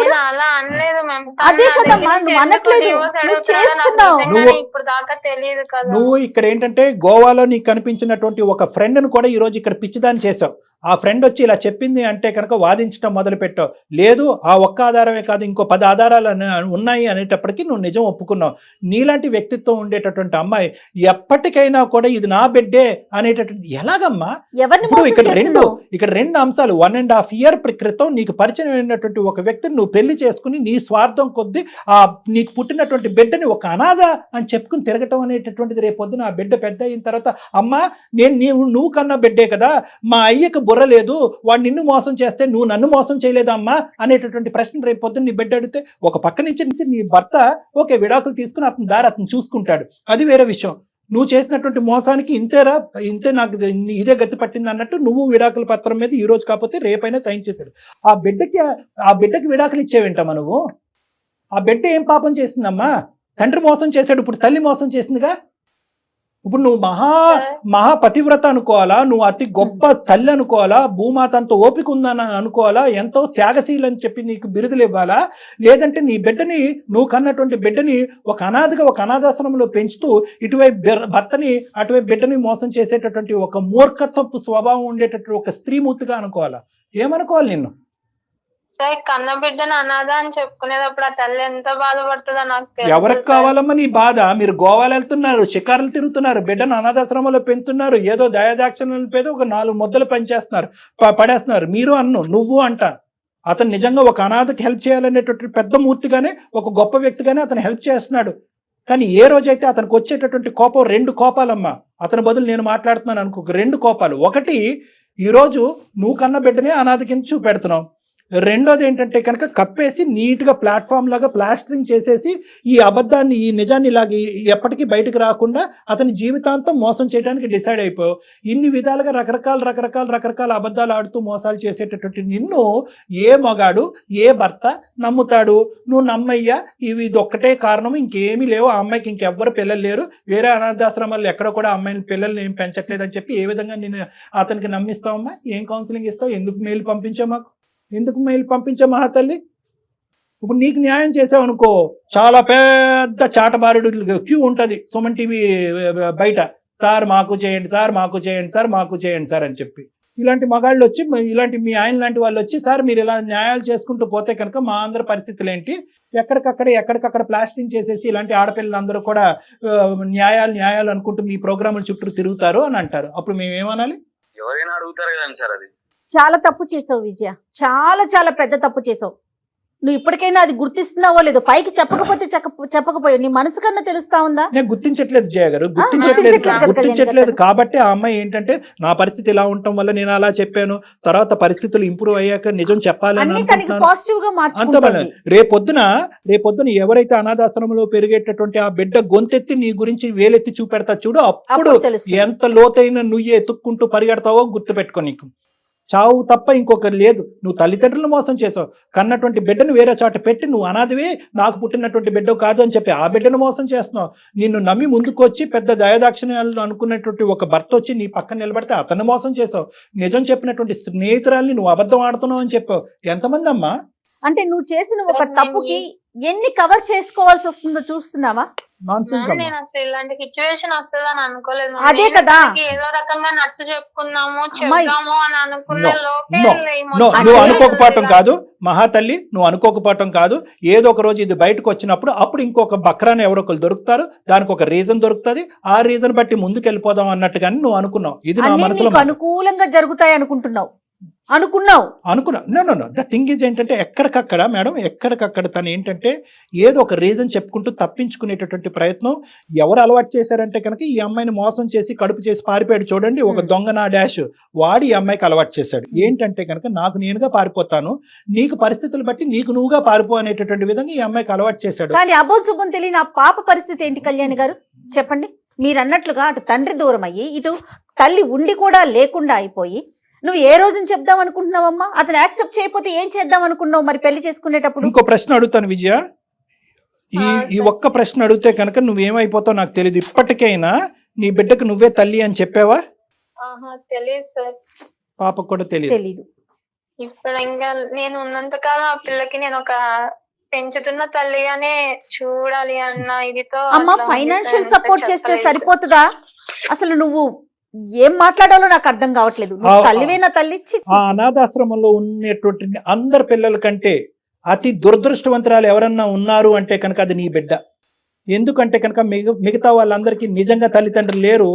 అదే కదమ్మా, నువ్వు అనట్లేదు, నువ్వు చేస్తున్నావు. ఇప్పుడు దాకా తెలియదు కదా. నువ్వు ఇక్కడ ఏంటంటే గోవాలో నీకు కనిపించినటువంటి ఒక ఫ్రెండ్ ను కూడా ఈ రోజు ఇక్కడ పిచ్చిదాన్ని చేసావు. ఆ ఫ్రెండ్ వచ్చి ఇలా చెప్పింది అంటే కనుక వాదించడం మొదలు పెట్టావు. లేదు ఆ ఒక్క ఆధారమే కాదు ఇంకో 10 ఆధారాలు ఉన్నాయి అనేటప్పటికీ నువ్వు నిజం ఒప్పుకున్నావు. నీలాంటి వ్యక్తిత్వం ఉండేటటువంటి అమ్మాయి ఎప్పటికైనా కూడా ఇది నా బిడ్డే అనేటటువంటి ఎలాగమ్మా? ఇక్కడ రెండు అంశాలు. 1.5 ఇయర్ క్రితం నీకు పరిచయం అయినటువంటి ఒక వ్యక్తిని నువ్వు పెళ్లి చేసుకుని నీ స్వార్థం కొద్దీ నీకు పుట్టినటువంటి బిడ్డని ఒక అనాథ అని చెప్పుకుని తిరగటం అనేటటువంటిది రేపొద్దున ఆ బిడ్డ పెద్ద అయిన తర్వాత అమ్మా నువ్వు కన్నా బిడ్డే కదా, మా అయ్యకు బుర్ర లేదు, వాడు నిన్ను మోసం చేస్తే నువ్వు నన్ను మోసం చేయలేదమ్మా అనేటటువంటి ప్రశ్న రేపు పొద్దున్న నీ బిడ్డ అడిగితే ఒక పక్క నుంచి నీ భర్త ఓకే విడాకులు తీసుకుని అతని దారి అతను చూసుకుంటాడు, అది వేరే విషయం. నువ్వు చేసినటువంటి మోసానికి ఇంతే నాకు ఇదే గతి పట్టింది అన్నట్టు నువ్వు విడాకుల పత్రం మీద ఈ రోజు కాకపోతే రేపైనా సైన్ చేశాడు. ఆ బిడ్డకి విడాకులు ఇచ్చేవేంటమ్మా నువ్వు? ఆ బిడ్డ ఏం పాపం చేసిందమ్మా? తండ్రి మోసం చేశాడు, ఇప్పుడు తల్లి మోసం చేసిందిగా. ఇప్పుడు నువ్వు మహా పతివ్రత అనుకోవాలా, నువ్వు అతి గొప్ప తల్లి అనుకోవాలా, భూమాత అంత ఓపిక ఉందని అనుకోవాలా, ఎంతో త్యాగశీలని చెప్పి నీకు బిరుదులు ఇవ్వాలా, లేదంటే నీ బిడ్డని నువ్వు కన్నటువంటి బిడ్డని ఒక అనాథగా ఒక అనాథాశ్రమంలో పెంచుతూ ఇటువైపు భర్తని అటువైపు బిడ్డని మోసం చేసేటటువంటి ఒక మూర్ఖత్వపు స్వభావం ఉండేటటువంటి ఒక స్త్రీమూర్తిగా అనుకోవాలా? ఏమనుకోవాలి నిన్ను? కన్న బిడ్డను అనాథ అని చెప్పుకునేటప్పుడు ఆ తల్లి ఎంత బాధపడుతుందో నాకు తెలుసు. ఎవరికి కావాలమ్మా నీ బాధ? మీరు గోవాలు వెళ్తున్నారు, షికారులు తిరుగుతున్నారు, బిడ్డను అనాథాశ్రమంలో పెంచుతున్నారు, ఏదో దయాదాక్షిణ్యాల పేద ఒక 4 ముద్దలు పడేస్తున్నారు. మీరు నువ్వు అంట. అతను నిజంగా ఒక అనాథకి హెల్ప్ చేయాలనేటువంటి పెద్ద మూర్తిగానే ఒక గొప్ప వ్యక్తిగానే అతను హెల్ప్ చేస్తున్నాడు. కానీ ఏ రోజైతే అతనికి వచ్చేటటువంటి కోపం 2 కోపాలమ్మా. అతని బదులు నేను మాట్లాడుతున్నాను అనుకో, 2 కోపాలు. ఒకటి, ఈరోజు నువ్వు కన్న బిడ్డనే అనాథ కింద చూపెడుతున్నావు. రెండోది ఏంటంటే కనుక కప్పేసి నీట్గా ప్లాట్ఫామ్ లాగా ప్లాస్టరింగ్ చేసేసి ఈ అబద్ధాన్ని ఈ నిజాన్ని ఇలాగ ఎప్పటికీ బయటకు రాకుండా అతని జీవితాంతం మోసం చేయడానికి డిసైడ్ అయిపోయావు. ఇన్ని విధాలుగా రకరకాల అబద్ధాలు ఆడుతూ మోసాలు చేసేటటువంటి నిన్ను ఏ మగాడు ఏ భర్త నమ్ముతాడు? నువ్వు నమ్మయ్యా ఇది ఒక్కటే కారణం, ఇంకేమీ లేవు, ఆ అమ్మాయికి ఇంకెవ్వరు పిల్లలు లేరు, వేరే అనాథాశ్రమాల్లో ఎక్కడ కూడా అమ్మాయిని పిల్లల్ని ఏం పెంచట్లేదని చెప్పి ఏ విధంగా నేను అతనికి నమ్మిస్తావమ్మా? ఏం కౌన్సిలింగ్ ఇస్తావు? ఎందుకు మెయిల్ పంపించావు మాకు? ఎందుకు మెయిల్ పంపించావు మహాతల్లి? ఇప్పుడు నీకు న్యాయం చేసావు అనుకో, చాలా పెద్ద చాటబారుడు క్యూ ఉంటుంది సుమన్ టీవీ బయట, సార్ మాకు చేయండి సార్, మాకు చేయండి సార్, మాకు చేయండి సార్ అని చెప్పి. ఇలాంటి మగాళ్ళు వచ్చి, ఇలాంటి మీ ఆయన లాంటి వాళ్ళు వచ్చి, సార్ మీరు ఇలా న్యాయాలు చేసుకుంటూ పోతే కనుక మా అందరి పరిస్థితులు ఏంటి? ఎక్కడికక్కడ ప్లాస్టింగ్ చేసేసి ఇలాంటి ఆడపిల్లలందరూ కూడా న్యాయాలు అనుకుంటూ మీ ప్రోగ్రాముల చుట్టూ తిరుగుతారు అని అంటారు. అప్పుడు మేము ఏమనాలి? ఎవరైనా అడుగుతారు కదండి సార్. అది చాలా తప్పు చేసావు విజయ, చాలా పెద్ద తప్పు చేసావు. నువ్వు ఇప్పటికైనా అది గుర్తిస్తున్నావో లేదో, పైకి చెప్పకపోయావు, నీ మనసు కన్నా తెలుస్తా ఉందా? నేను గుర్తించట్లేదు జయ గారు, గుర్తించట్లేదు గుర్తించట్లేదు కాబట్టి ఆ అమ్మాయి ఏంటంటే నా పరిస్థితి ఇలా ఉండటం వల్ల నేను అలా చెప్పాను, తర్వాత పరిస్థితులు ఇంప్రూవ్ అయ్యాక నిజం చెప్పాలని పాజిటివ్ గా అంత. రేపొద్దున ఎవరైతే అనాథాశ్రమంలో పెరిగేటటువంటి ఆ బిడ్డ గొంతెత్తి నీ గురించి వేలెత్తి చూపెడతా చూడు, అప్పుడు ఎంత లోతైన నువ్వు ఎత్తుక్కుంటూ పరిగెడతావో గుర్తుపెట్టుకో. నీకు చావు తప్ప ఇంకొకరు లేదు. నువ్వు తల్లిదండ్రులను మోసం చేసావు, కన్నటువంటి బిడ్డను వేరే చోట పెట్టి నువ్వు అనాథవే, నాకు పుట్టినటువంటి బిడ్డ కాదు అని చెప్పి ఆ బిడ్డను మోసం చేస్తున్నావు. నిన్ను నమ్మి ముందుకు వచ్చి పెద్ద దయాదాక్షిణ్యాలు అనుకున్నటువంటి ఒక భర్త వచ్చి నీ పక్కన నిలబడితే అతన్ని మోసం చేసావు. నిజం చెప్పినటువంటి స్నేహితురాల్ని నువ్వు అబద్ధం ఆడుతున్నావు అని చెప్పావు. ఎంతమంది అమ్మా? అంటే నువ్వు చేసిన ఒక తప్పుకి ఎన్ని కవర్ చేసుకోవాల్సి వస్తుందో చూస్తున్నావా? నేను అసలు ఇలాంటి సిచ్యువేషన్ వస్తుందని అనుకోలేదు. అదే కదా, ఏదో రకంగా నచ్చ చెప్పుకుందాము చెప్దాము అని అనుకున్న లోపే నువ్వు అనుకోకపోవటం కాదు మహాతల్లి, నువ్వు అనుకోకపోవటం కాదు. ఏదో ఒక రోజు ఇది బయటకు వచ్చినప్పుడు అప్పుడు ఇంకొక బక్రాన్ని ఎవరో ఒకరు దొరుకుతారు, దానికి ఒక రీజన్ దొరుకుతుంది, ఆ రీజన్ బట్టి ముందుకు వెళ్ళిపోదాం అన్నట్టుగానే నువ్వు అనుకున్నావు. ఇది నా మనసులో అనుకూలంగా జరుగుతాయి అనుకున్నావు. ద థింగ్ ఈజ్ ఏంటంటే ఎక్కడికక్కడ మేడం, ఎక్కడికక్కడ తను ఏంటంటే ఏదో ఒక రీజన్ చెప్పుకుంటూ తప్పించుకునేటటువంటి ప్రయత్నం. ఎవరు అలవాటు చేశారంటే కనుక ఈ అమ్మాయిని మోసం చేసి కడుపు చేసి పారిపోయాడు చూడండి, ఒక దొంగ నా డాష్ వాడి ఈ అమ్మాయికి అలవాటు చేశాడు. ఏంటంటే కనుక నాకు నేనుగా పారిపోతాను, నీకు పరిస్థితులు బట్టి నీకు నువ్వుగా పారిపో అనేటటువంటి విధంగా ఈ అమ్మాయికి అలవాటు చేశాడు. కానీ అబోధం తెలియని ఆ పాప పరిస్థితి ఏంటి కళ్యాణి గారు చెప్పండి? మీరు అన్నట్లుగా అటు తండ్రి దూరం అయ్యి ఇటు తల్లి ఉండి కూడా లేకుండా అయిపోయి నువ్వు ఏ రోజున చెప్దాం అనుకుంటున్నావమ్మా? అతను యాక్సెప్ట్ చేయకపోతే ఏం చేద్దాం అనుకున్నావు మరి పెళ్లి చేసుకునేటప్పుడు? ఇంకో ప్రశ్న అడుగుతాను విజయ, ఈ ఒక్క ప్రశ్న అడిగితే కనుక నువ్వేమైపోతావు నాకు తెలియదు. ఇప్పటికైనా నీ బిడ్డకు నువ్వే తల్లి అని చెప్పావా? తెలియదు సార్, పాపకు కూడా తెలియదు. ఇప్పుడు ఇంకా నేను ఉన్నంతకాలం ఆ పిల్లకి నేను ఒక పెంచుతున్న తల్లిగానే చూడాలి అన్న ఇదితో. అమ్మా ఫైనాన్షియల్ సపోర్ట్ చేస్తే సరిపోతుందా? అసలు నువ్వు ఏం మాట్లాడాలో నాకు అర్థం కావట్లేదు. తల్లివేనా తల్లి? ఆ అనాథాశ్రమంలో ఉన్నటువంటి అందరి పిల్లల కంటే అతి దురదృష్టవంతురాలు ఎవరన్నా ఉన్నారు అంటే కనుక అది నీ బిడ్డ. ఎందుకంటే కనుక మిగతా వాళ్ళందరికీ నిజంగా తల్లిదండ్రులు లేరు,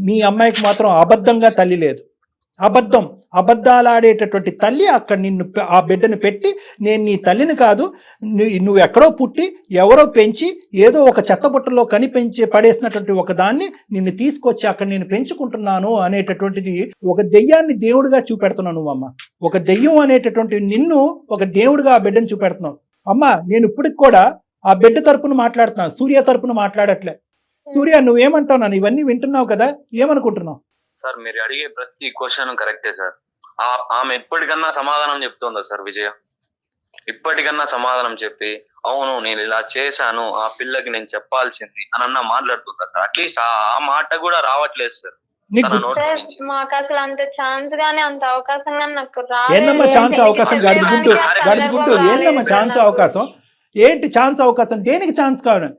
మీ అమ్మాయికి మాత్రం అబద్ధంగా తల్లి లేదు. అబద్ధాలాడేటటువంటి తల్లి అక్కడ నిన్ను ఆ బిడ్డను పెట్టి, నేను నీ తల్లిని కాదు, నువ్వు ఎక్కడో పుట్టి ఎవరో పెంచి ఏదో ఒక చెత్తబుట్టలో కనిపించి పడేసినటువంటి ఒక దాన్ని నిన్ను తీసుకొచ్చి అక్కడ నేను పెంచుకుంటున్నాను అనేటటువంటిది ఒక దెయ్యాన్ని దేవుడిగా చూపెడుతున్నావు నువ్వమ్మ. ఒక దెయ్యం అనేటటువంటి నిన్ను ఒక దేవుడిగా ఆ బిడ్డను చూపెడుతున్నావు. అమ్మ నేను ఇప్పటికి కూడా ఆ బిడ్డ తరపున మాట్లాడుతున్నాను, సూర్య తరపున మాట్లాడట్లే. సూర్య నువ్వేమంటావు? నన్ను ఇవన్నీ వింటున్నావు కదా, ఏమనుకుంటున్నావు? సార్ మీరు అడిగే ప్రతి క్వశ్చన్ కరెక్టే సార్. ఆమె ఎప్పటికన్నా సమాధానం చెప్తుందా సార్ విజయ? ఇప్పటికన్నా సమాధానం చెప్పి అవును నేను ఇలా చేశాను, ఆ పిల్లకి నేను చెప్పాల్సింది అని అన్నా మాట్లాడుతుందా సార్? అట్లీస్ట్ ఆ మాట కూడా రావట్లేదు సార్. మాకు అసలు అంత ఛాన్స్ గానీ అంత అవకాశం గానీ నాకు ఏందమ్మా ఛాన్స్ అవకాశం? గడుపుకుంటూ ఏందమ్మా ఛాన్స్ అవకాశం? ఏంటి ఛాన్స్ అవకాశం? దేనికి ఛాన్స్ కావాలి?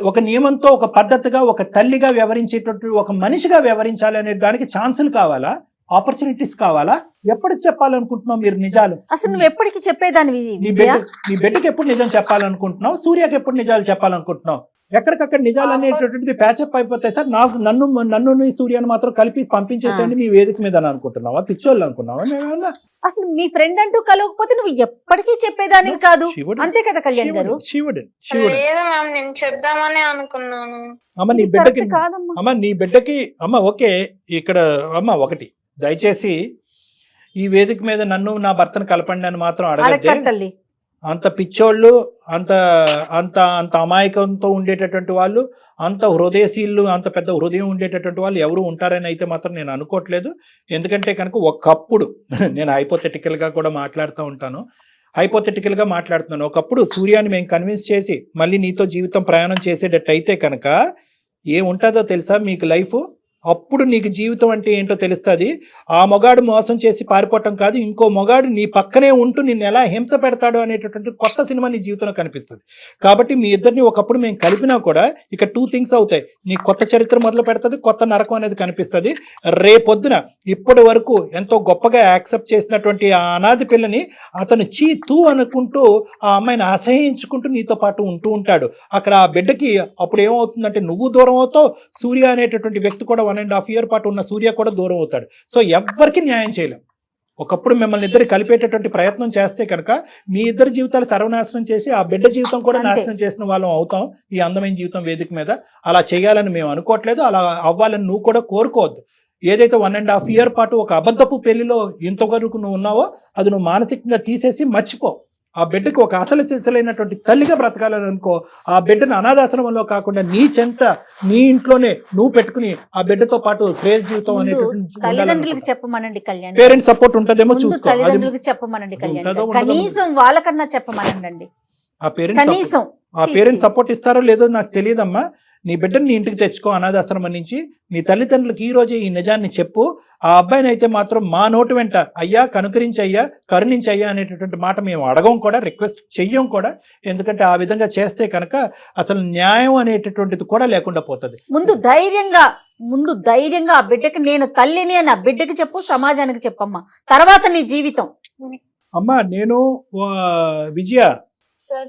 ఒక నియమంతో ఒక పద్ధతిగా ఒక తల్లిగా వ్యవహరించేటట్టు ఒక మనిషిగా వ్యవహరించాలి అనే దానికి ఛాన్సులు కావాలా? ఆపర్చునిటీస్ కావాలా? ఎప్పటికి చెప్పాలనుకుంటున్నావు మీరు నిజాలు? అసలు నువ్వు ఎప్పటికి చెప్పేదాన్ని? నీ బిడ్డకి ఎప్పుడు నిజం చెప్పాలనుకుంటున్నావు? సూర్యకి ఎప్పుడు నిజాలు చెప్పాలనుకుంటున్నావు? ఎక్కడికక్కడ నిజాలు అనేటటువంటిది ప్యాచప్ అయిపోతాయి సార్. నన్ను సూర్యను మాత్రం కలిపి పంపించేసేయండి మీ వేదిక మీద అని అనుకుంటున్నావా? పిచ్చోళ్ళు అనుకున్నావా? మేమన్నా అసలు మీ ఫ్రెండ్ అంటూ కలవకపోతే నువ్వు ఎప్పటికీ చెప్పేదానివి కాదు, అంతే కదా కళ్యాణ్ గారు? నేను చెప్దామని అనుకున్నాను. అమ్మ నీ బిడ్డకి అమ్మ ఓకే ఇక్కడ అమ్మ ఒకటి దయచేసి ఈ వేదిక మీద నన్ను నా భర్తను కలపండి అని మాత్రం అడగదు అడగద్దే. తల్లి. అంత పిచ్చోళ్ళు, అంత అంత అంత అమాయకంతో ఉండేటటువంటి వాళ్ళు, అంత హృదయశీలు, అంత పెద్ద హృదయం ఉండేటటువంటి వాళ్ళు ఎవరు ఉంటారని అయితే మాత్రం నేను అనుకోవట్లేదు. ఎందుకంటే కనుక ఒకప్పుడు నేను హైపోథెటికల్గా కూడా మాట్లాడుతూ ఉంటాను, హైపోథెటికల్గా మాట్లాడుతున్నాను. ఒకప్పుడు సూర్యాన్ని మేము కన్విన్స్ చేసి మళ్ళీ నీతో జీవితం ప్రయాణం చేసేటట్టు అయితే కనుక ఏముంటుందో తెలుసా మీకు లైఫ్? అప్పుడు నీకు జీవితం అంటే ఏంటో తెలుస్తుంది. ఆ మొగాడు మోసం చేసి పారిపోవటం కాదు, ఇంకో మొగాడు నీ పక్కనే ఉంటూ నిన్ను ఎలా హింస పెడతాడు అనేటటువంటి కొత్త సినిమా నీ జీవితంలో కనిపిస్తుంది. కాబట్టి మీ ఇద్దరిని ఒకప్పుడు మేము కలిపినా కూడా ఇక 2 things అవుతాయి. నీ కొత్త చరిత్ర మొదలు పెడుతుంది, కొత్త నరకం అనేది కనిపిస్తుంది. రేపొద్దున ఇప్పటి వరకు ఎంతో గొప్పగా యాక్సెప్ట్ చేసినటువంటి ఆ అనాథి పిల్లని అతను తూ అనుకుంటూ ఆ అమ్మాయిని అసహించుకుంటూ నీతో పాటు ఉంటూ ఉంటాడు. అక్కడ ఆ బిడ్డకి అప్పుడు ఏమవుతుందంటే నువ్వు దూరం అవుతావు, సూర్య అనేటటువంటి వ్యక్తి కూడా 1.5 year పాటు ఉన్న సూర్య కూడా దూరం అవుతాడు. సో ఎవ్వరికి న్యాయం చేయలేం. ఒకప్పుడు మిమ్మల్ని ఇద్దరు కలిపేటటువంటి ప్రయత్నం చేస్తే కనుక మీ ఇద్దరు జీవితాలు సర్వనాశనం చేసి ఆ బిడ్డ జీవితం కూడా నాశనం చేసిన వాళ్ళం అవుతాం ఈ అందమైన జీవితం వేదిక మీద. అలా చేయాలని మేము అనుకోవట్లేదు, అలా అవ్వాలని నువ్వు కూడా కోరుకోవద్దు. ఏదైతే 1.5 year పాటు ఒక అబద్ధపు పెళ్లిలో ఇంతవరకు నువ్వు ఉన్నావో అది నువ్వు మానసికంగా తీసేసి మర్చిపో. ఆ బిడ్డకి ఒక అసలు సిసలైనటువంటి తల్లిగా బ్రతకాలని అనుకో. ఆ బిడ్డను అనాథాశ్రమంలో కాకుండా నీ చెంత నీ ఇంట్లోనే నువ్వు పెట్టుకుని ఆ బిడ్డతో పాటు శ్రేయస్ జీవితం తల్లిదండ్రులకు చెప్పమనండి కళ్యాణ్. పేరెంట్స్ సపోర్ట్ ఉంటుందేమో చూసుకో. తల్లిదండ్రులకు చెప్పమనండి కళ్యాణ్, కనీసం వాళ్ళకన్నా చెప్పమనండి. ఆ పేరెంట్స్ సపోర్ట్ ఇస్తారో లేదో నాకు తెలియదమ్మా. నీ బిడ్డని నీ ఇంటికి తెచ్చుకో అనాథాశ్రమం నుంచి. నీ తల్లిదండ్రులకు ఈ రోజే ఈ నిజాన్ని చెప్పు. ఆ అబ్బాయిని అయితే మాత్రం మా నోటి వెంట అయ్యా కనుకరించయ్యా కరుణించయ్యా అనేటటువంటి మాట మేము అడగం కూడా, రిక్వెస్ట్ చెయ్యం కూడా. ఎందుకంటే ఆ విధంగా చేస్తే కనుక అసలు న్యాయం అనేటటువంటిది కూడా లేకుండా పోతుంది. ముందు ధైర్యంగా ఆ బిడ్డకి నేను తల్లిని అని ఆ బిడ్డకి చెప్పు, సమాజానికి చెప్పమ్మా, తర్వాత నీ జీవితం. అమ్మా నేను విజయ,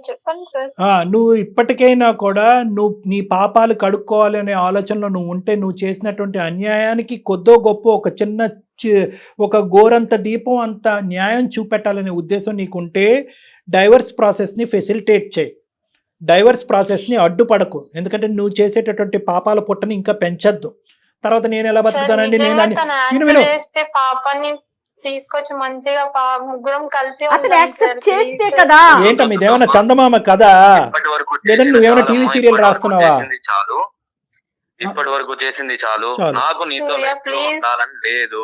చెప్పండి సార్. నువ్వు ఇప్పటికైనా కూడా నువ్వు నీ పాపాలు కడుక్కోవాలి అనే ఆలోచనలో నువ్వు ఉంటే, నువ్వు చేసినటువంటి అన్యాయానికి కొద్దో గొప్ప ఒక చిన్న ఒక గోరంత దీపం అంత న్యాయం చూపెట్టాలనే ఉద్దేశం నీకుంటే డైవర్స్ ప్రాసెస్ని ఫెసిలిటేట్ చేయి, డైవర్స్ ప్రాసెస్ని అడ్డుపడకు. ఎందుకంటే నువ్వు చేసేటటువంటి పాపాల పుట్టని ఇంకా పెంచద్దు. తర్వాత నేను ఎలా బతుకుతానండి, నేను పాపాన్ని తీసుకొచ్చి మంచిగా ముగ్గురం కలిసి అతను యాక్సెప్ట్ చేస్తే కదా. ఏంటమ్మా ఇదేమన్నా చందమామ కదా, లేదంటే నువ్వేమైనా టీవీ సీరియల్ రాస్తున్నావా? ఇప్పటి వరకు చేసింది చాలు. నాకు నీతో ఉండాలని లేదు,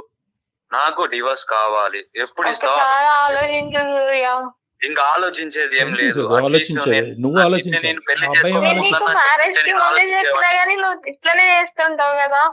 నాకు డివోర్స్ కావాలి. ఎప్పుడు ఇస్తావు? ఆలోచించు సూర్య. ఇంకా ఆలోచించేది ఏం లేదు. నువ్వు ఆలోచించు. నేను పెళ్లి చేసుకోవాలి మ్యారేజ్ కి ముందే చెప్పినా గానీ నువ్వు ఇట్లనే చేస్తుంటావు కదా.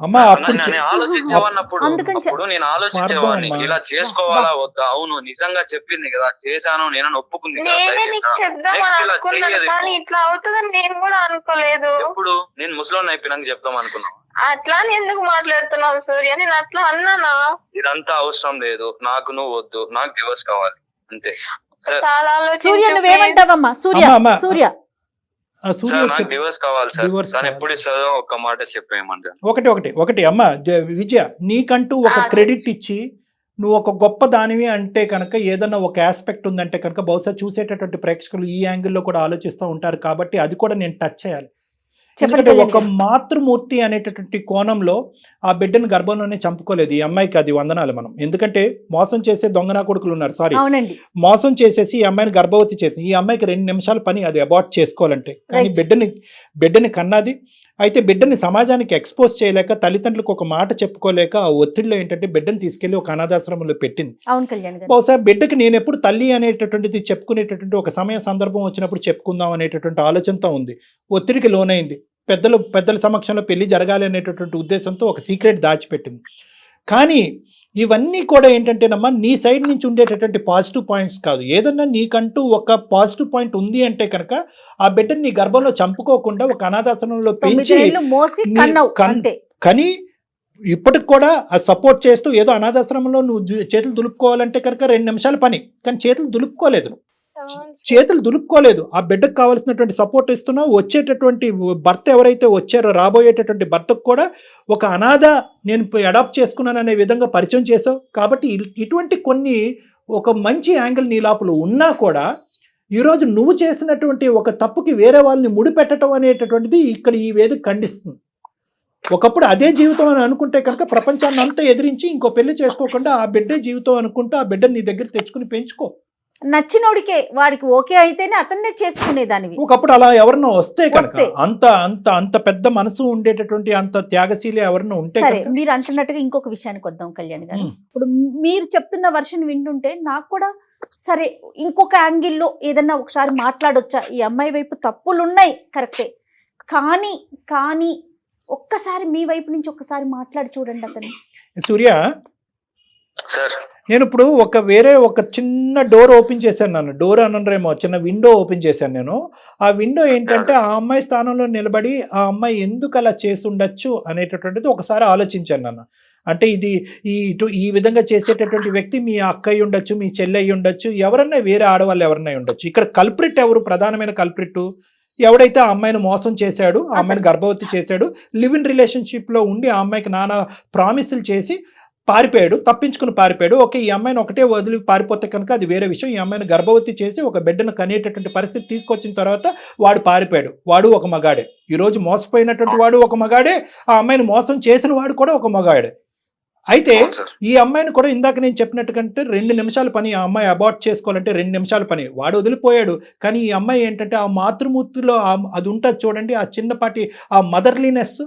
అమ్మా అప్పుడు ఆలోచించేవాడినప్పుడు నేను ఆలోచించేవాడిని ఇలా చేసుకోవాలా వద్దా. అవును నిజంగా చెప్పింది కదా, చేశాను నేను ఒప్పుకుంది. నేనే నీకు చెప్దామని అనుకున్నాను కానీ ఇట్లా అవుతుందని నేను కూడా అనుకోలేదు. ఇప్పుడు నేను ముసలోని అయిపోయినాక చెప్దాం అనుకున్నాను. అట్లా ఎందుకు మాట్లాడుతున్నావు సూర్య? నేను అట్లా అన్నానా? ఇదంతా అవసరం లేదు, నాకు నువ్వు వద్దు, నాకు డివోర్స్ కావాలి అంతే. చాలా సూర్య నువ్వేమంటావమ్మా? సూర్య డివోర్స్ కావాలి సార్. కానీ ఎప్పుడు ఇస్తుందో ఒక్క మాట చెప్పేయమంటాను. ఒకటి అమ్మ విజయ, నీకంటూ ఒక క్రెడిట్ ఇచ్చి నువ్వు ఒక గొప్ప దానివి అంటే కనుక ఏదన్నా ఒక ఆస్పెక్ట్ ఉందంటే కనుక బహుశా చూసేటటువంటి ప్రేక్షకులు ఈ యాంగిల్లో కూడా ఆలోచిస్తూ ఉంటారు. కాబట్టి అది కూడా నేను టచ్ చేయాలి. ఎందుకంటే ఒక మాతృమూర్తి అనేటటువంటి కోణంలో ఆ బిడ్డను గర్భంలోనే చంపుకోలేదు ఈ అమ్మాయికి. అది వందనాలు మనం. ఎందుకంటే మోసం చేసే దొంగనా కొడుకులు ఉన్నారు, మోసం చేసేసి ఈ అమ్మాయిని గర్భవతి చేసి ఈ అమ్మాయికి 2 నిమిషాల పని అది అబార్ట్ చేసుకోవాలంటే. కానీ బిడ్డని కన్నది. అయితే బిడ్డని సమాజానికి ఎక్స్పోజ్ చేయలేక, తల్లిదండ్రులకు ఒక మాట చెప్పుకోలేక ఆ ఒత్తిడిలో ఏంటంటే బిడ్డను తీసుకెళ్లి ఒక అనాథాశ్రమంలో పెట్టింది. బహుశా బిడ్డకి నేను ఎప్పుడు తల్లి అనేటటువంటిది చెప్పుకునేటటువంటి ఒక సమయ సందర్భం వచ్చినప్పుడు చెప్పుకుందాం అనేటటువంటి ఆలోచనతో ఉంది. ఒత్తిడికి లోనైంది. పెద్దల సమక్షంలో పెళ్లి జరగాలి అనేటటువంటి ఉద్దేశంతో ఒక సీక్రెట్ దాచిపెట్టింది. కానీ ఇవన్నీ కూడా ఏంటంటేనమ్మా నీ సైడ్ నుంచి ఉండేటటువంటి పాజిటివ్ పాయింట్స్ కాదు. ఏదన్నా నీకంటూ ఒక పాజిటివ్ పాయింట్ ఉంది అంటే కనుక ఆ బిడ్డని నీ గర్భంలో చంపుకోకుండా ఒక అనాథాశ్రమంలో పెంచి కానీ ఇప్పటికి కూడా ఆ సపోర్ట్ చేస్తూ ఏదో అనాథాశ్రమంలో నువ్వు చేతులు దులుపుకోవాలంటే కనుక 2 నిమిషాల పని. కానీ చేతులు దులుపుకోలేదు. ఆ బిడ్డకు కావాల్సినటువంటి సపోర్ట్ ఇస్తున్నావు. వచ్చేటటువంటి భర్త ఎవరైతే వచ్చారో రాబోయేటటువంటి భర్తకు కూడా ఒక అనాథ నేను అడాప్ట్ చేసుకున్నాను అనే విధంగా పరిచయం చేసావు. కాబట్టి ఇటువంటి కొన్ని ఒక మంచి యాంగిల్ నీ లోపల ఉన్నా కూడా ఈరోజు నువ్వు చేసినటువంటి ఒక తప్పుకి వేరే వాళ్ళని ముడిపెట్టడం అనేటటువంటిది ఇక్కడ ఈ వేదిక ఖండిస్తుంది. ఒకప్పుడు అదే జీవితం అని అనుకుంటే కనుక ప్రపంచాన్ని అంతా ఎదిరించి ఇంకో పెళ్లి చేసుకోకుండా ఆ బిడ్డే జీవితం అనుకుంటూ ఆ బిడ్డని నీ దగ్గర తెచ్చుకుని పెంచుకో. నచ్చినోడికే వాడికి ఓకే అయితేనే అతన్నే చేసుకునేదానివి. ఒకప్పుడు అలా ఎవరన్నా వస్తే కనుక అంత అంత అంత పెద్ద మనసు ఉండేటటువంటి అంత త్యాగశీలి ఎవరన్నా ఉంటే సరే, మీరు అంటున్నట్టుగా ఇంకొక విషయానికి వద్దాం కళ్యాణ్ గారు. ఇప్పుడు మీరు చెప్తున్న వర్షన్ వింటుంటే నాకు కూడా సరే ఇంకొక యాంగిల్లో ఏదన్నా ఒకసారి మాట్లాడొచ్చా, ఈ అమ్మాయి వైపు తప్పులు ఉన్నాయి కరెక్టే, కానీ కానీ ఒక్కసారి మీ వైపు నుంచి ఒక్కసారి మాట్లాడి చూడండి అతన్ని. సూర్య సార్, నేను ఇప్పుడు ఒక చిన్న డోర్ ఓపెన్ చేశాను. నన్ను డోర్ అనరేమో, చిన్న విండో ఓపెన్ చేశాను నేను. ఆ విండో ఏంటంటే ఆ అమ్మాయి స్థానంలో నిలబడి ఆ అమ్మాయి ఎందుకు అలా చేసి ఉండొచ్చు అనేటటువంటిది ఒకసారి ఆలోచించాను నన్ను. అంటే ఇది ఈ విధంగా చేసేటటువంటి వ్యక్తి మీ అక్క అయి ఉండొచ్చు, మీ చెల్లి అయి ఉండొచ్చు, ఎవరన్నా వేరే ఆడవాళ్ళు ఎవరన్నా ఉండొచ్చు. ఇక్కడ కల్ప్రిట్ ఎవరు? ప్రధానమైన కల్ప్రిట్ ఎవడైతే ఆ అమ్మాయిని మోసం చేశాడు, ఆ అమ్మాయిని గర్భవతి చేశాడు, లివ్ ఇన్ రిలేషన్షిప్లో ఉండి ఆ అమ్మాయికి నానా ప్రామిసులు చేసి పారిపోయాడు, తప్పించుకుని పారిపోయాడు. ఓకే, ఈ అమ్మాయిని ఒకటే వదిలి పారిపోతే కనుక అది వేరే విషయం. ఈ అమ్మాయిని గర్భవతి చేసి ఒక బిడ్డను కనేటటువంటి పరిస్థితి తీసుకొచ్చిన తర్వాత వాడు పారిపోయాడు. వాడు ఒక మగాడే. ఈరోజు మోసపోయినటువంటి వాడు ఒక మగాడే, ఆ అమ్మాయిని మోసం చేసిన వాడు కూడా ఒక మగాడే. అయితే ఈ అమ్మాయిని కూడా ఇందాక నేను చెప్పినట్టుకంటే 2 నిమిషాల పని. ఆ అమ్మాయి అబార్ట్ చేసుకోవాలంటే 2 నిమిషాల పని. వాడు వదిలిపోయాడు. కానీ ఈ అమ్మాయి ఏంటంటే ఆ మాతృమూర్తిలో అది ఉంటుంది చూడండి, ఆ చిన్నపాటి ఆ మదర్లీనెస్.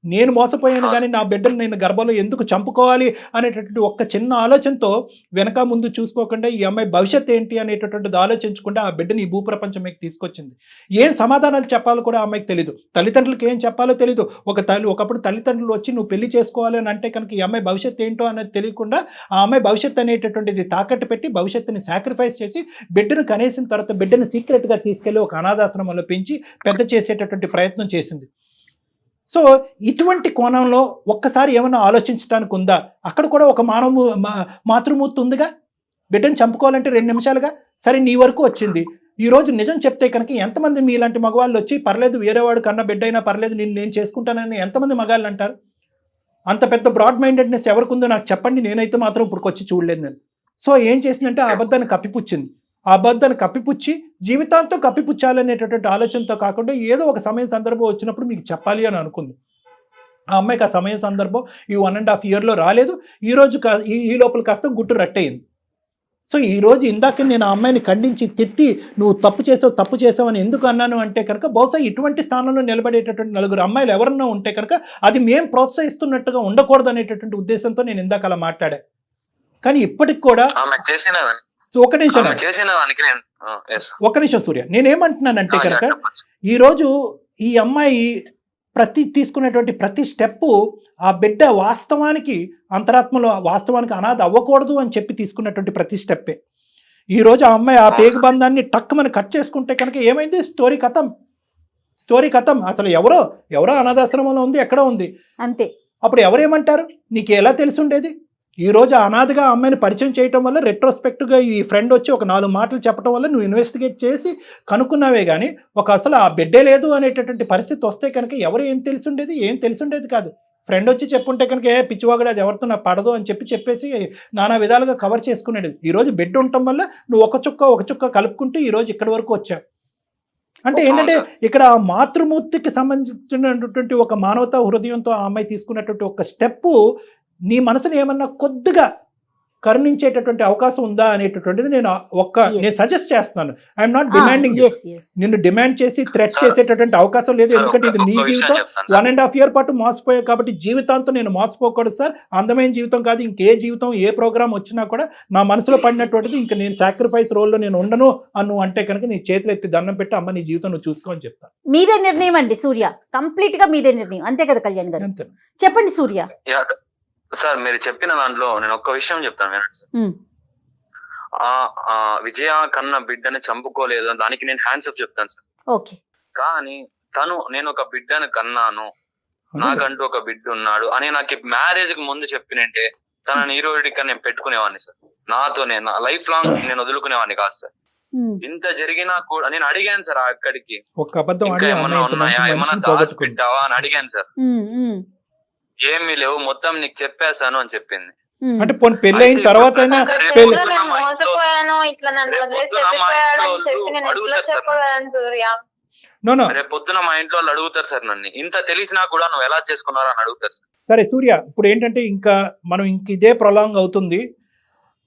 నేను మోసపోయాను కానీ నా బిడ్డను నేను గర్భంలో ఎందుకు చంపుకోవాలి అనేటటువంటి ఒక్క చిన్న ఆలోచనతో వెనక ముందు చూసుకోకుండా ఈ అమ్మాయి భవిష్యత్ ఏంటి అనేటటువంటిది ఆలోచించకుండా ఆ బిడ్డని ఈ భూప్రపంచం మీకు తీసుకొచ్చింది. ఏం సమాధానాలు చెప్పాలో కూడా ఆ అమ్మాయికి తెలీదు. తల్లిదండ్రులకి ఏం చెప్పాలో తెలీదు. ఒకప్పుడు తల్లిదండ్రులు వచ్చి నువ్వు పెళ్లి చేసుకోవాలి అని అంటే కనుక ఈ అమ్మాయి భవిష్యత్తు ఏంటో అనేది తెలియకుండా ఆ అమ్మాయి భవిష్యత్తు అనేటటువంటిది తాకట్టు పెట్టి భవిష్యత్తుని సాక్రిఫైస్ చేసి బిడ్డను కనేసిన తర్వాత బిడ్డను సీక్రెట్గా తీసుకెళ్లి ఒక అనాథాశ్రమంలో పెంచి పెద్ద చేసేటటువంటి ప్రయత్నం చేసింది. సో ఇటువంటి కోణంలో ఒక్కసారి ఏమన్నా ఆలోచించడానికి ఉందా? అక్కడ కూడా ఒక మాతృమూర్తి ఉందిగా. బిడ్డను చంపుకోవాలంటే 2 నిమిషాలుగా. సరే, నీ వరకు వచ్చింది. ఈరోజు నిజం చెప్తే కనుక ఎంతమంది మీలాంటి మగవాళ్ళు వచ్చి పర్లేదు వేరేవాడు కన్నా బిడ్డ అయినా పర్లేదు నేను చేసుకుంటానని ఎంతమంది మగాళ్ళు అంటారు? అంత పెద్ద బ్రాడ్ మైండెడ్నెస్ ఎవరికి ఉందో నాకు చెప్పండి. నేనైతే మాత్రం ఇప్పుడు వచ్చి చూడలేదు నేను. సో ఏం చేసిందంటే ఆ అబద్ధాన్ని కప్పిపుచ్చింది. ఆ అబద్ధాన్ని కప్పిపుచ్చి జీవితాంతం కప్పిపుచ్చాలనేటటువంటి ఆలోచనతో కాకుండా ఏదో ఒక సమయం సందర్భం వచ్చినప్పుడు మీకు చెప్పాలి అని అనుకుంది. ఆ అమ్మాయికి ఆ సమయం సందర్భం ఈ 1.5 yearలో రాలేదు. ఈ లోపల కాస్త గుట్టు రట్టయింది. సో ఈరోజు ఇందాక నేను ఆ అమ్మాయిని ఖండించి తిట్టి నువ్వు తప్పు చేసావు అని ఎందుకు అన్నాను అంటే కనుక బహుశా ఇటువంటి స్థానంలో నిలబడేటటువంటి 4 అమ్మాయిలు ఎవరన్నా ఉంటే కనుక అది మేము ప్రోత్సహిస్తున్నట్టుగా ఉండకూడదు అనేటటువంటి ఉద్దేశంతో నేను ఇందాక అలా మాట్లాడా. కానీ ఇప్పటికి కూడా ఒక్క నిమిషం సూర్య, నేనేమంటున్నానంటే కనుక ఈరోజు ఈ అమ్మాయి తీసుకునేటువంటి ప్రతి స్టెప్పు ఆ బిడ్డ వాస్తవానికి అంతరాత్మలో వాస్తవానికి అనాథ అవ్వకూడదు అని చెప్పి తీసుకున్నటువంటి ప్రతి స్టెప్పే. ఈరోజు ఆ అమ్మాయి ఆ పేగుబంధాన్ని టక్కుమని కట్ చేసుకుంటే కనుక ఏమైంది? స్టోరీ కథం. అసలు ఎవరో అనాథాశ్రమంలో ఉంది, ఎక్కడో ఉంది అంతే. అప్పుడు ఎవరేమంటారు? నీకు ఎలా తెలిసి ఉండేది? ఈరోజు అనాథగా అమ్మాయిని పరిచయం చేయటం వల్ల రెట్రోస్పెక్ట్గా ఈ ఫ్రెండ్ వచ్చి ఒక 4 మాటలు చెప్పడం వల్ల నువ్వు ఇన్వెస్టిగేట్ చేసి కనుక్కున్నావే కానీ అసలు ఆ బిడ్డే లేదు అనేటటువంటి పరిస్థితి వస్తే కనుక ఏం తెలిసి ఉండేది కాదు. ఫ్రెండ్ వచ్చి చెప్పుంటే కనుక పిచ్చివాగడు అది ఎవరితో నాకు పడదు అని చెప్పేసి నానా విధాలుగా కవర్ చేసుకునేది. ఈరోజు బిడ్డ ఉండటం వల్ల నువ్వు ఒక చుక్క కలుపుకుంటూ ఈరోజు ఇక్కడి వరకు వచ్చావు. అంటే ఏంటంటే ఇక్కడ మాతృమూర్తికి సంబంధించినటువంటి ఒక మానవతా హృదయంతో ఆ అమ్మాయి తీసుకున్నటువంటి ఒక స్టెప్పు నీ మనసుని ఏమన్నా కొద్దిగా కరుణించేటటువంటి అవకాశం ఉందా అనేటటువంటిది నేను సజెస్ట్ చేస్తున్నాను. I'm not demanding. నిన్ను డిమాండ్ చేసి థ్రెట్ చేసేటటువంటి అవకాశం లేదు. ఎందుకంటే ఇది నీ జీవితం. 1.5 year పాటు మోసపోయావు కాబట్టి జీవితాంతం నేను మోసపోకూడదు సార్. అందమైన జీవితం కాదు, ఇంకే జీవితం ఏ ప్రోగ్రామ్ వచ్చినా కూడా నా మనసులో పడినటువంటిది ఇంకా నేను సాక్రిఫైస్ రోల్లో నేను ఉండను అను అంటే కనుక నీ చేతులు ఎత్తి దండం పెట్టి అమ్మ నీ జీవితం నువ్వు చూసుకో అని చెప్తాను. మీదే నిర్ణయం అండి సూర్య, కంప్లీట్ గా మీదే నిర్ణయం. అంతే కదా కళ్యాణ్ గారు? చెప్పండి సూర్య. సార్, మీరు చెప్పిన దాంట్లో నేను ఒక్క విషయం చెప్తాను వినండి సార్. విజయ కన్నా బిడ్డని చంపుకోలేదు, దానికి నేను హ్యాండ్స్ అప్ చెప్తాను సార్. ఓకే. కానీ నేను ఒక బిడ్డను కన్నాను, నాకంటూ ఒక బిడ్డ ఉన్నాడు అని నాకు మ్యారేజ్ కి ముందు చెప్పినంటే తనని ఈరోజుకి నేను పెట్టుకునేవాడిని సార్. నాతోనే నా లైఫ్ లాంగ్ నేను వదులుకునేవాడిని కాదు సార్. ఇంత జరిగినా కూడా నేను అడిగాను సార్ అక్కడికి, ఏమన్నా ఉన్నాయా, ఏమన్నా దాచిపెట్టావా అని అడిగాను సార్. ఏమీ లేవు, మొత్తం నీకు చెప్పేశాను అని చెప్పింది. అంటే పెళ్లి అయిన తర్వాత మోసపోయాను, ఇట్లా నన్ను వదిలేసి వెళ్ళిపోయాడు అని చెప్పి నేను ఎట్లా చెప్పగలను సూర్య? నో రేపు పొద్దున మా ఇంట్లో వాళ్ళు అడుగుతారు సార్ నన్ను, ఇంత తెలిసినా కూడా నువ్వు ఎలా చేసుకున్నావు అని అడుగుతారు సార్. సరే సూర్య, ఇప్పుడు ఏంటంటే ఇంకా మనం ఇదే ప్రొలాంగ్ అవుతుంది.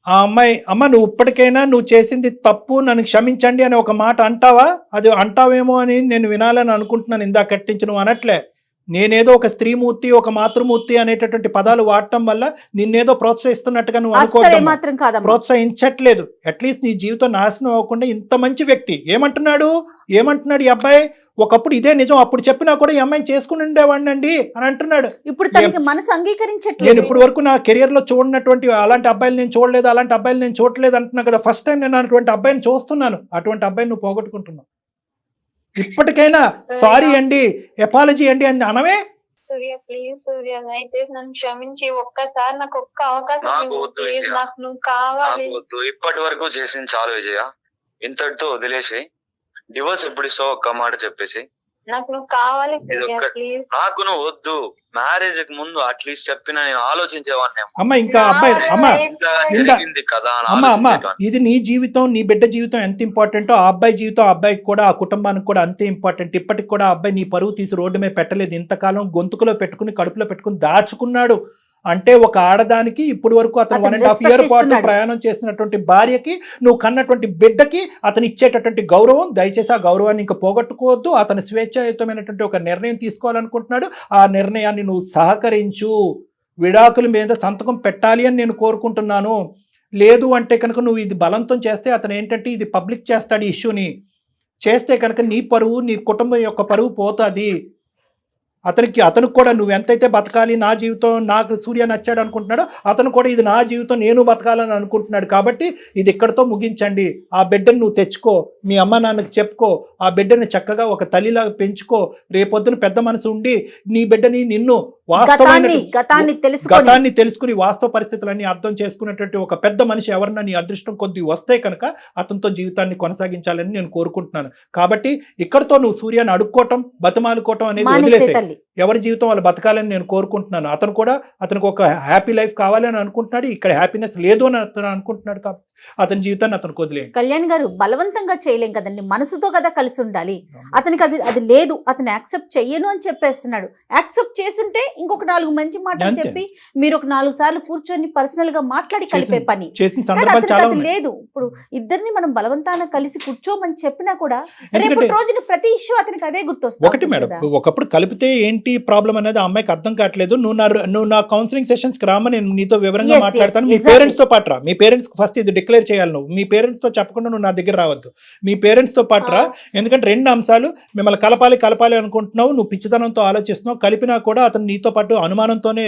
ఆ అమ్మాయి, అమ్మ నువ్వు ఇప్పటికైనా నువ్వు చేసింది తప్పు, నన్ను క్షమించండి అని ఒక మాట అంటావా? అది అంటావేమో అని నేను వినాలని అనుకుంటున్నాను. ఇందాక కట్టించి నువ్వు అనట్లే. నేనేదో ఒక స్త్రీమూర్తి, ఒక మాతృమూర్తి అనేటటువంటి పదాలు వాడటం వల్ల నిన్నేదో ప్రోత్సహిస్తున్నట్టుగా నువ్వు అనుకో, ప్రోత్సహించట్లేదు. అట్లీస్ట్ నీ జీవితం నాశనం అవ్వకుండా ఇంత మంచి వ్యక్తి ఏమంటున్నాడు ఈ అబ్బాయి? ఒకప్పుడు ఇదే నిజం, అప్పుడు చెప్పినా కూడా ఈ అమ్మాయిని చేసుకుని ఉండేవాడినండి అని అంటున్నాడు. ఇప్పుడు తనకి మనసు అంగీకరించట్లేదు. నేను ఇప్పుడు వరకు నా కెరియర్ లో చూడనటువంటి అలాంటి అబ్బాయిలు నేను చూడలేదు, అలాంటి అబ్బాయిలు నేను చూడలేదు అంటున్నా కదా. ఫస్ట్ టైం నేను అటువంటి అబ్బాయిని చూస్తున్నాను. అటువంటి అబ్బాయిని నువ్వు పోగొట్టుకుంటున్నావు. ఇప్పటికైనా సారీ అండి, ఎపాలజీ అండి అని అనవే. సూర్య ప్లీజ్, సూర్య దయచేసి నన్ను క్షమించి ఒక్కసారి నాకు ఒక్క అవకాశం ప్లీజ్, నాకు నువ్వు కావాలి. ఇప్పటి వరకు చేసింది చాలు విజయ, ఇంతటితో వదిలేసి డివోర్స్ ఎప్పుడు ఇస్తావు ఒక్క మాట చెప్పేసి. నాకు నువ్వు కావాలి సూర్య ప్లీజ్. నాకు నువ్వు వద్దు, మ్యారేజ్ కి ముందు అట్లీస్ట్ చెప్పినా నేను ఆలోచించేవాడిని. అమ్మ ఇంకా అబ్బాయి, జరిగింది కదా అమ్మ, ఇది నీ జీవితం, నీ బిడ్డ జీవితం ఎంత ఇంపార్టెంటో ఆ అబ్బాయి జీవితం, ఆ అబ్బాయికి కూడా, ఆ కుటుంబానికి కూడా అంతే ఇంపార్టెంట్. ఇప్పటికి కూడా ఆ అబ్బాయి నీ పరువు తీసి రోడ్డు మీద పెట్టలేదు. ఇంతకాలం గొంతుకులో పెట్టుకుని, కడుపులో పెట్టుకుని దాచుకున్నాడు. అంటే ఒక ఆడదానికి ఇప్పుడు వరకు అతను 1.5 year పాటు ప్రయాణం చేసినటువంటి భార్యకి, నువ్వు కన్నటువంటి బిడ్డకి అతను ఇచ్చేటటువంటి గౌరవం, దయచేసి ఆ గౌరవాన్ని ఇంకా పోగొట్టుకోవద్దు. అతను స్వేచ్ఛాయుతమైనటువంటి ఒక నిర్ణయం తీసుకోవాలనుకుంటున్నాడు. ఆ నిర్ణయాన్ని నువ్వు సహకరించు. విడాకుల మీద సంతకం పెట్టాలి అని నేను కోరుకుంటున్నాను. లేదు అంటే కనుక నువ్వు ఇది బలవంతం చేస్తే అతను ఏంటంటే ఇది పబ్లిక్ చేస్తాడు ఇష్యూని. చేస్తే కనుక నీ పరువు, నీ కుటుంబం యొక్క పరువు పోతుంది. అతనికి కూడా నువ్వు ఎంతైతే బతకాలి, నా జీవితం నాకు సూర్య నచ్చాడు అనుకుంటున్నాడో అతను కూడా ఇది నా జీవితం, నేను బతకాలని అనుకుంటున్నాడు. కాబట్టి ఇది ఇక్కడితో ముగించండి. ఆ బిడ్డను నువ్వు తెచ్చుకో, మీ అమ్మ నాన్నకి చెప్పుకో, ఆ బిడ్డని చక్కగా ఒక తల్లిలాగా పెంచుకో. రేపొద్దున పెద్ద మనసు ఉండి నీ బిడ్డని, నిన్ను గతాన్ని తెలుసుకుని వాస్తవ పరిస్థితులన్నీ అర్థం చేసుకునేటువంటి ఒక పెద్ద మనిషి ఎవరన్నా నీ అదృష్టం కొద్ది వస్తే కనుక అతనితో జీవితాన్ని కొనసాగించాలని నేను కోరుకుంటున్నాను. కాబట్టి ఇక్కడితో నువ్వు సూర్యాన్ని అడుక్కోవటం, బతిమాలుకోవటం అనేది వదిలేసే. ఎవరి జీవితం వాళ్ళు బతకాలని నేను కోరుకుంటున్నాను. అతనికి ఒక హ్యాపీ లైఫ్ కావాలని అనుకుంటున్నాడు. ఇక్కడ హ్యాపీనెస్ లేదు అని అతను అనుకుంటున్నాడు. కాబట్టి అతని జీవితాన్ని అతను వదిలేయండి. కళ్యాణ్ గారు, బలవంతంగా చేయలేం కదండి, మనసుతో కదా కలిసి ఉండాలి. అతనికి అది లేదు, అతను యాక్సెప్ట్ చెయ్యను అని చెప్పేస్తున్నాడు. యాక్సెప్ట్ చేస్తుంటే ఇంకొక 4 మంచి మాటలు చెప్పి మీరు ఒక 4 సార్లు కూర్చొని పర్సనల్ గా మాట్లాడి కలిపే పని లేదు. ఇప్పుడు ఇద్దరిని మనం బలవంతాన కలిసి కూర్చోమని చెప్పినా కూడా రేపటి రోజున ప్రతి ఇష్యూ అతనికి అదే గుర్తొస్తుంది. ఒకటి మేడం, ఒకప్పుడు కలిపితే ఏంటి ప్రాబ్లం అనేది ఆ అమ్మాయికి అర్థం కావట్లేదు. నువ్వు నా కౌన్సిలింగ్ సెషన్స్ కి రామని నేను నీతో వివరంగా మాట్లాడతాను. మీ పేరెంట్స్ తో పాటు రా. మీ పేరెంట్స్ ఫస్ట్ ఇది డిక్లేర్ చేయాలి. నువ్వు మీ పేరెంట్స్ తో చెప్పకుండా నువ్వు నా దగ్గర రావద్దు. మీ పేరెంట్స్ తో పాటు రా. ఎందుకంటే 2 అంశాలు, మిమ్మల్ని కలపాలి అనుకుంటున్నావు, నువ్వు పిచ్చితనంతో ఆలోచిస్తున్నావు. కలిపినా కూడా అతను నీతో పాటు అనుమానంతోనే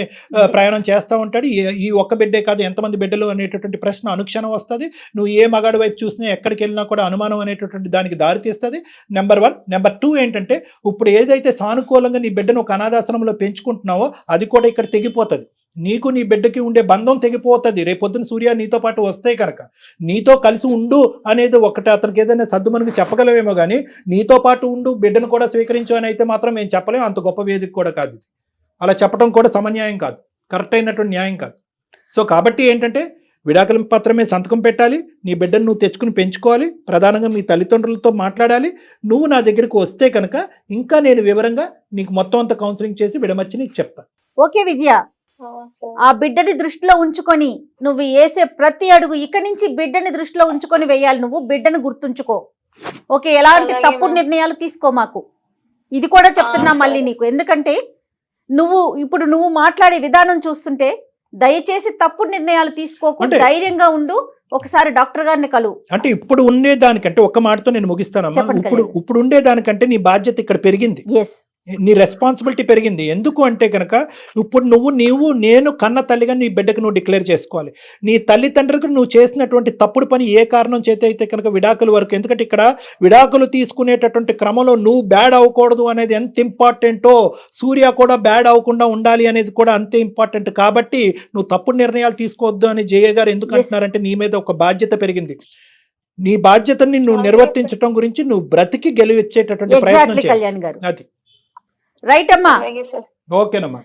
ప్రయాణం చేస్తూ ఉంటాడు. ఈ ఒక్క బిడ్డే కాదు, ఎంతమంది బిడ్డలు అనేటటువంటి ప్రశ్న అనుక్షణం వస్తుంది. నువ్వు ఏ మగాడి వైపు చూసినా, ఎక్కడికి వెళ్ళినా కూడా అనుమానం అనేటటువంటి దానికి దారితీస్తుంది. నెంబర్ 1. నెంబర్ 2 ఏంటంటే, ఇప్పుడు ఏదైతే సానుకూలంగా నీ బిడ్డను ఒక అనాథాశ్రమంలో పెంచుకుంటున్నావో అది కూడా ఇక్కడ తెగిపోతుంది. నీకు నీ బిడ్డకి ఉండే బంధం తెగిపోతుంది. రేపొద్దున సూర్య నీతో పాటు వస్తే కనుక నీతో కలిసి ఉండు అనేది ఒకటి అతనికి ఏదైనా సర్దుమనుకు చెప్పగలవేమో కానీ నీతో పాటు ఉండు, బిడ్డను కూడా స్వీకరించు అని అయితే మాత్రం మేము చెప్పలేము. అంత గొప్ప వేదిక కూడా కాదు ఇది. అలా చెప్పడం కూడా సమన్యాయం కాదు, కరెక్ట్ అయినటువంటి న్యాయం కాదు. సో కాబట్టి ఏంటంటే, విడాకుల పత్రమే సంతకం పెట్టాలి. నీ బిడ్డను నువ్వు తెచ్చుకుని పెంచుకోవాలి. ప్రధానంగా మీ తల్లిదండ్రులతో మాట్లాడాలి. నువ్వు నా దగ్గరికి వస్తే కనుక ఇంకా నేను వివరంగా నీకు మొత్తం అంతా కౌన్సిలింగ్ చేసి విడమర్చి నీకు చెప్తాను. ఓకే విజయ, ఆ బిడ్డని దృష్టిలో ఉంచుకొని నువ్వు వేసే ప్రతి అడుగు ఇక్కడి నుంచి బిడ్డని దృష్టిలో ఉంచుకొని వేయాలి. నువ్వు బిడ్డను గుర్తుంచుకో. ఓకే, ఎలాంటి తప్పుడు నిర్ణయాలు తీసుకో మాకు. ఇది కూడా చెప్తున్నా మళ్ళీ నీకు. ఎందుకంటే నువ్వు మాట్లాడే విధానం చూస్తుంటే దయచేసి తప్పుడు నిర్ణయాలు తీసుకోకుండా ధైర్యంగా ఉండు. ఒకసారి డాక్టర్ గారిని కలువు. అంటే ఇప్పుడు ఉండేదానికంటే ఒక్క మాటతో నేను ముగిస్తానమ్మా. ఇప్పుడు ఉండేదానికంటే నీ బాధ్యత ఇక్కడ పెరిగింది. నీ రెస్పాన్సిబిలిటీ పెరిగింది. ఎందుకు అంటే కనుక ఇప్పుడు నేను కన్న తల్లిగా నీ బిడ్డకు నువ్వు డిక్లేర్ చేసుకోవాలి. నీ తల్లిదండ్రులకు నువ్వు చేసినటువంటి తప్పుడు పని ఏ కారణం చేత అయితే కనుక విడాకుల వరకు, ఎందుకంటే ఇక్కడ విడాకులు తీసుకునేటటువంటి క్రమంలో నువ్వు బ్యాడ్ అవ్వకూడదు అనేది ఎంత ఇంపార్టెంటో, సూర్య కూడా బ్యాడ్ అవ్వకుండా ఉండాలి అనేది కూడా అంతే ఇంపార్టెంట్. కాబట్టి నువ్వు తప్పుడు నిర్ణయాలు తీసుకోవద్దు అని జయ గారు ఎందుకు అంటున్నారంటే, నీ మీద ఒక బాధ్యత పెరిగింది. నీ బాధ్యతని నువ్వు నిర్వర్తించడం గురించి నువ్వు బ్రతికి గెలివిచ్చేటటువంటి ప్రయత్నం చేయాలి. అది రైట్ అమ్మా. ఓకేనమ్మా.